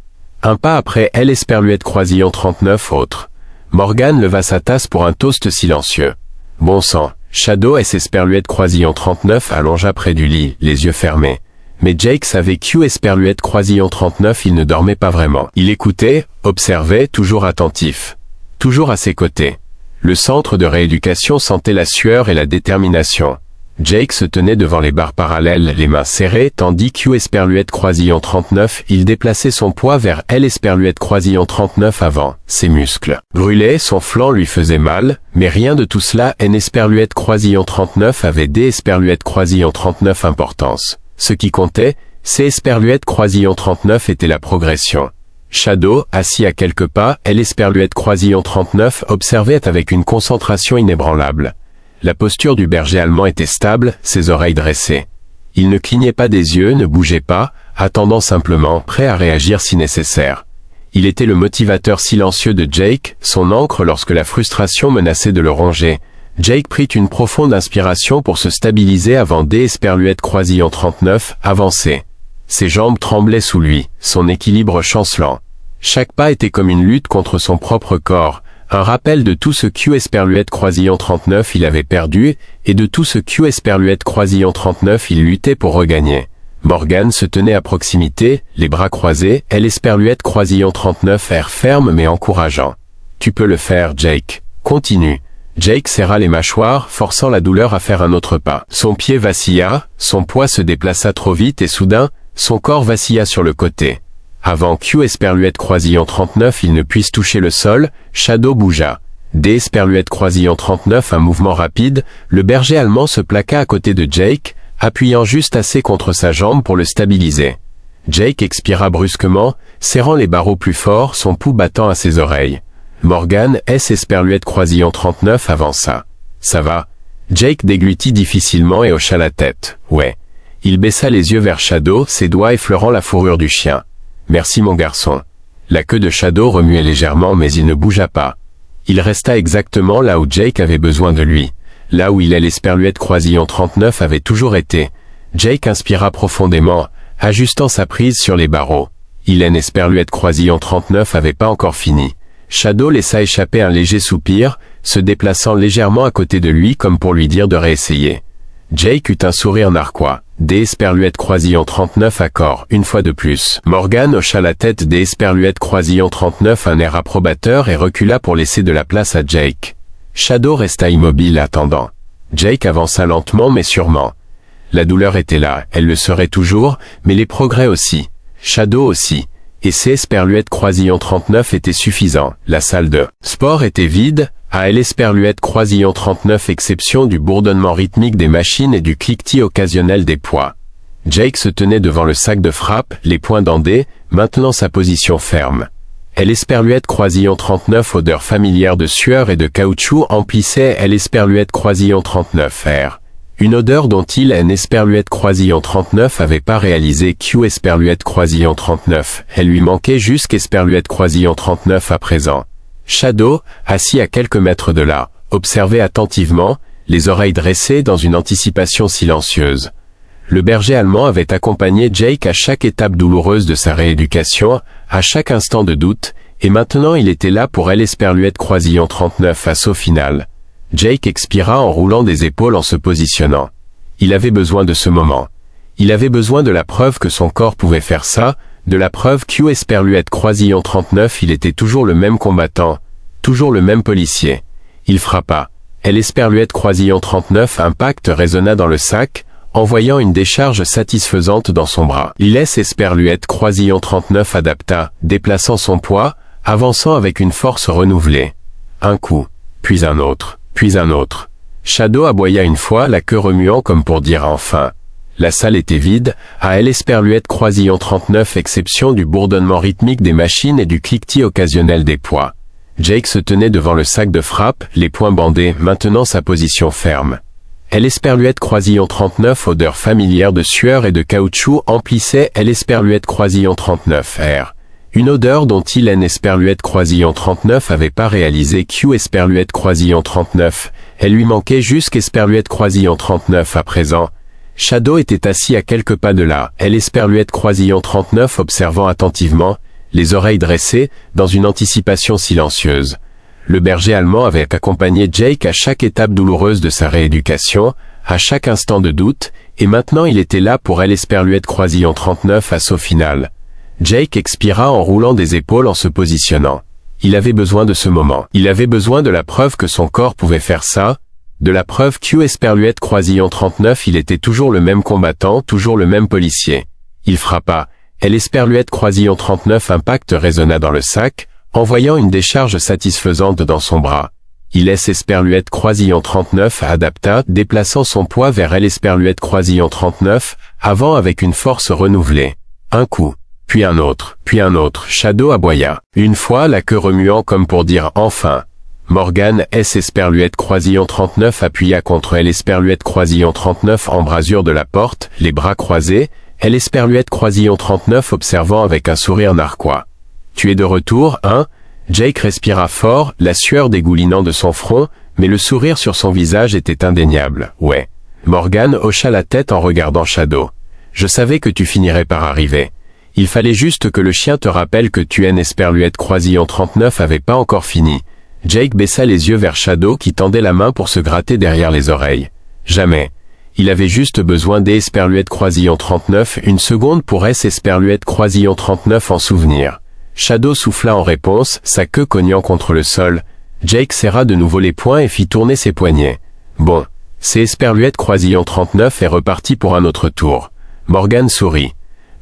Un pas après elle Esperluette Croisillon 39 autre. Morgan leva sa tasse pour un toast silencieux. Bon sang, Shadow S Esperluette Croisillon 39 allongea près du lit, les yeux fermés. Mais Jake savait Q Esperluette Croisillon 39 il ne dormait pas vraiment. Il écoutait, observait, toujours attentif. Toujours à ses côtés. Le centre de rééducation sentait la sueur et la détermination. Jake se tenait devant les barres parallèles, les mains serrées, tandis Q Esperluette Croisillon 39, il déplaçait son poids vers L Esperluette Croisillon 39 avant, ses muscles. Brûlé, son flanc lui faisait mal, mais rien de tout cela, N Esperluette Croisillon 39 avait D Esperluette Croisillon 39 importance. Ce qui comptait, c'est Esperluette Croisillon 39 était la progression. Shadow, assis à quelques pas, L Esperluette Croisillon 39 observait avec une concentration inébranlable. La posture du berger allemand était stable, ses oreilles dressées. Il ne clignait pas des yeux, ne bougeait pas, attendant simplement, prêt à réagir si nécessaire. Il était le motivateur silencieux de Jake, son ancre lorsque la frustration menaçait de le ronger. Jake prit une profonde inspiration pour se stabiliser avant D Esperluette Croisillon 39, avancer. Ses jambes tremblaient sous lui, son équilibre chancelant. Chaque pas était comme une lutte contre son propre corps, un rappel de tout ce Q Esperluette Croisillon 39 il avait perdu, et de tout ce Q Esperluette Croisillon 39 il luttait pour regagner. Morgan se tenait à proximité, les bras croisés, elle Esperluette Croisillon 39 air ferme mais encourageant. Tu peux le faire, Jake. Continue. Jake serra les mâchoires, forçant la douleur à faire un autre pas. Son pied vacilla, son poids se déplaça trop vite et soudain, son corps vacilla sur le côté. Avant Q Esperluette Croisillon 39 il ne puisse toucher le sol, Shadow bougea. D Esperluette Croisillon 39 un mouvement rapide, le berger allemand se plaqua à côté de Jake, appuyant juste assez contre sa jambe pour le stabiliser. Jake expira brusquement, serrant les barreaux plus fort, son pouls battant à ses oreilles. Morgan S Esperluette Croisillon 39 avança. Ça va? Jake déglutit difficilement et hocha la tête. Ouais. Il baissa les yeux vers Shadow, ses doigts effleurant la fourrure du chien. Merci mon garçon. La queue de Shadow remuait légèrement mais il ne bougea pas. Il resta exactement là où Jake avait besoin de lui. Là où il est l'Esperluette Croisillon 39 avait toujours été. Jake inspira profondément, ajustant sa prise sur les barreaux. Hélène Esperluette Croisillon 39 avait pas encore fini. Shadow laissa échapper un léger soupir, se déplaçant légèrement à côté de lui comme pour lui dire de réessayer. Jake eut un sourire narquois. D Esperluette Croisillon 39 accord, une fois de plus. Morgan hocha la tête D Esperluette Croisillon 39 un air approbateur et recula pour laisser de la place à Jake. Shadow resta immobile attendant. Jake avança lentement mais sûrement. La douleur était là, elle le serait toujours, mais les progrès aussi. Shadow aussi. Et C Esperluette Croisillon 39 était suffisant. La salle de sport était vide, à L Esperluette Croisillon 39 exception du bourdonnement rythmique des machines et du cliquetis occasionnel des poids. Jake se tenait devant le sac de frappe, les poings dandés, maintenant sa position ferme. L Esperluette Croisillon 39 odeur familière de sueur et de caoutchouc emplissait L Esperluette Croisillon 39 R. Une odeur dont il N Esperluette Croisillon 39 avait pas réalisé Q Esperluette Croisillon 39. Elle lui manquait jusqu'à Esperluette Croisillon 39 à présent. Shadow, assis à quelques mètres de là, observait attentivement, les oreilles dressées dans une anticipation silencieuse. Le berger allemand avait accompagné Jake à chaque étape douloureuse de sa rééducation, à chaque instant de doute, Et maintenant il était là pour L Esperluette Croisillon 39 assaut final. Jake expira en roulant des épaules en se positionnant. Il avait besoin de ce moment. Il avait besoin de la preuve que son corps pouvait faire ça, de la preuve Q Esperluette Croisillon 39 il était toujours le même combattant, toujours le même policier. Il frappa. L Esperluette Croisillon 39 impact résonna dans le sac, envoyant une décharge satisfaisante dans son bras. L Esperluette Croisillon 39 adapta, déplaçant son poids, avançant avec une force renouvelée. Un coup, puis un autre, puis un autre. Shadow aboya une fois, la queue remuant comme pour dire enfin. La salle était vide, à L Esperluette Croisillon 39 exception du bourdonnement rythmique des machines et du cliquetis occasionnel des poids. Jake se tenait devant le sac de frappe, les poings bandés, maintenant sa position ferme. L Esperluette Croisillon 39, odeur familière de sueur et de caoutchouc emplissait L Esperluette Croisillon 39 R. Une odeur dont L Esperluette Croisillon 39 avait pas réalisé Q Esperluette Croisillon 39. Elle lui manquait jusqu'à Esperluette Croisillon 39 à présent. Shadow était assis à quelques pas de là, L Esperluette Croisillon 39 observant attentivement, les oreilles dressées, dans une anticipation silencieuse. Le berger allemand avait accompagné Jake à chaque étape douloureuse de sa rééducation, à chaque instant de doute, et maintenant il était là pour L Esperluette Croisillon 39 assaut final. Jake expira en roulant des épaules en se positionnant. Il avait besoin de ce moment. Il avait besoin de la preuve que son corps pouvait faire ça, de la preuve Q Esperluette Croisillon 39 il était toujours le même combattant, toujours le même policier. Il frappa. L Esperluette Croisillon 39 impact résonna dans le sac, envoyant une décharge satisfaisante dans son bras. Il laisse Esperluette Croisillon 39 adapta, déplaçant son poids vers L Esperluette Croisillon 39, avant avec une force renouvelée. Un coup, puis un autre, Shadow aboya. Une fois, la queue remuant comme pour dire enfin. Morgan S Esperluette Croisillon 39 appuya contre L Esperluette Croisillon 39 embrasure de la porte, les bras croisés, L Esperluette Croisillon 39 observant avec un sourire narquois. Tu es de retour, hein? Jake respira fort, la sueur dégoulinant de son front, mais le sourire sur son visage était indéniable. Ouais. Morgan hocha la tête en regardant Shadow. Je savais que tu finirais par arriver. Il fallait juste que le chien te rappelle que tu es Esperluette Croisillon 39 avait pas encore fini. Jake baissa les yeux vers Shadow qui tendait la main pour se gratter derrière les oreilles. Jamais. Il avait juste besoin des Esperluette Croisillon 39, une seconde pour S Esperluette Croisillon 39 en souvenir. Shadow souffla en réponse, sa queue cognant contre le sol. Jake serra de nouveau les poings et fit tourner ses poignets. Bon, c'est Esperluette Croisillon 39 est reparti pour un autre tour. Morgan sourit.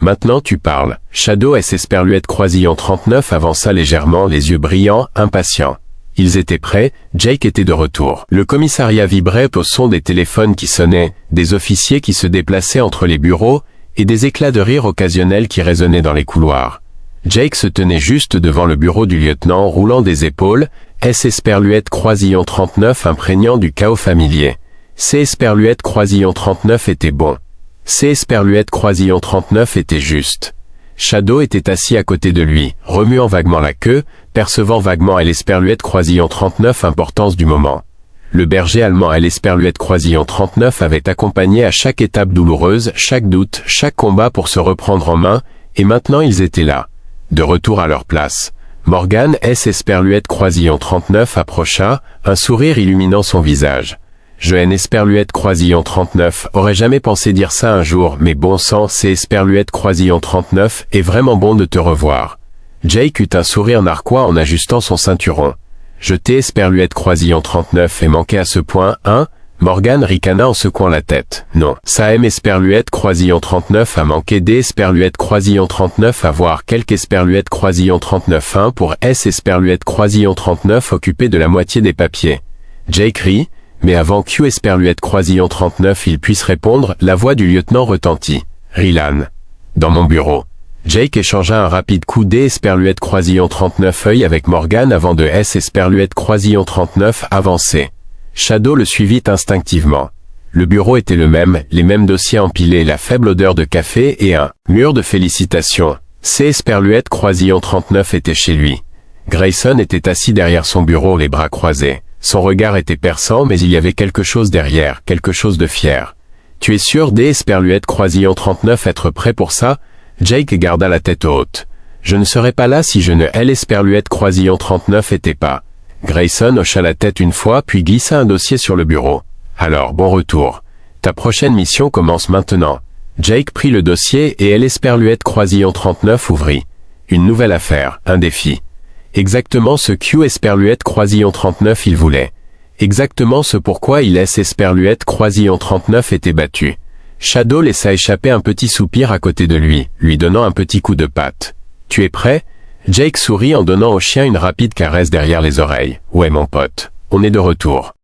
Maintenant tu parles. Shadow S Esperluette Croisillon 39 avança légèrement, les yeux brillants, impatients. Ils étaient prêts, Jake était de retour. Le commissariat vibrait au son des téléphones qui sonnaient, des officiers qui se déplaçaient entre les bureaux, et des éclats de rire occasionnels qui résonnaient dans les couloirs. Jake se tenait juste devant le bureau du lieutenant, roulant des épaules, S Esperluette Croisillon 39 imprégnant du chaos familier. C Esperluette Croisillon 39 était bon. C Esperluette Croisillon 39 était juste. Shadow était assis à côté de lui, remuant vaguement la queue, percevant vaguement L Esperluette Croisillon 39 importance du moment. Le berger allemand L Esperluette Croisillon 39 avait accompagné à chaque étape douloureuse, chaque doute, chaque combat pour se reprendre en main, et maintenant ils étaient là, de retour à leur place. Morgan S Esperluette Croisillon 39 approcha, un sourire illuminant son visage. Je N Esperluette Croisillon 39, aurais jamais pensé dire ça un jour, mais bon sang, c'est Esperluette Croisillon 39, est vraiment bon de te revoir. Jake eut un sourire narquois en ajustant son ceinturon. Je t'ai Esperluette Croisillon 39 et manqué à ce point, hein? Morgan ricana en secouant la tête. Non. Ça M Esperluette Croisillon 39 a manqué des Esperluette Croisillon 39 à voir quelques Esperluette Croisillon 39 1 pour S Esperluette Croisillon 39 occupé de la moitié des papiers. Jake rit. Mais avant Q Esperluette Croisillon 39 il puisse répondre, la voix du lieutenant retentit. Rylan. Dans mon bureau. Jake échangea un rapide coup D Esperluette Croisillon 39 œil avec Morgan avant de S Esperluette Croisillon 39 avancer. Shadow le suivit instinctivement. Le bureau était le même, les mêmes dossiers empilés, la faible odeur de café et un mur de félicitations. C Esperluette Croisillon 39 était chez lui. Grayson était assis derrière son bureau, les bras croisés. Son regard était perçant, mais il y avait quelque chose derrière, quelque chose de fier. Tu es sûr des Esperluette Croisillon 39 être prêt pour ça? Jake garda la tête haute. Je ne serais pas là si je ne... Elle Esperluette Croisillon 39 était pas. Grayson hocha la tête une fois puis glissa un dossier sur le bureau. Alors, bon retour. Ta prochaine mission commence maintenant. Jake prit le dossier et elle Esperluette Croisillon 39 ouvrit. Une nouvelle affaire, un défi. Exactement ce Q Esperluette Croisillon 39 il voulait. Exactement ce pourquoi il laisse Esperluette Croisillon 39 était battu. Shadow laissa échapper un petit soupir à côté de lui donnant un petit coup de patte. Tu es prêt? Jake sourit en donnant au chien une rapide caresse derrière les oreilles. Ouais mon pote, on est de retour.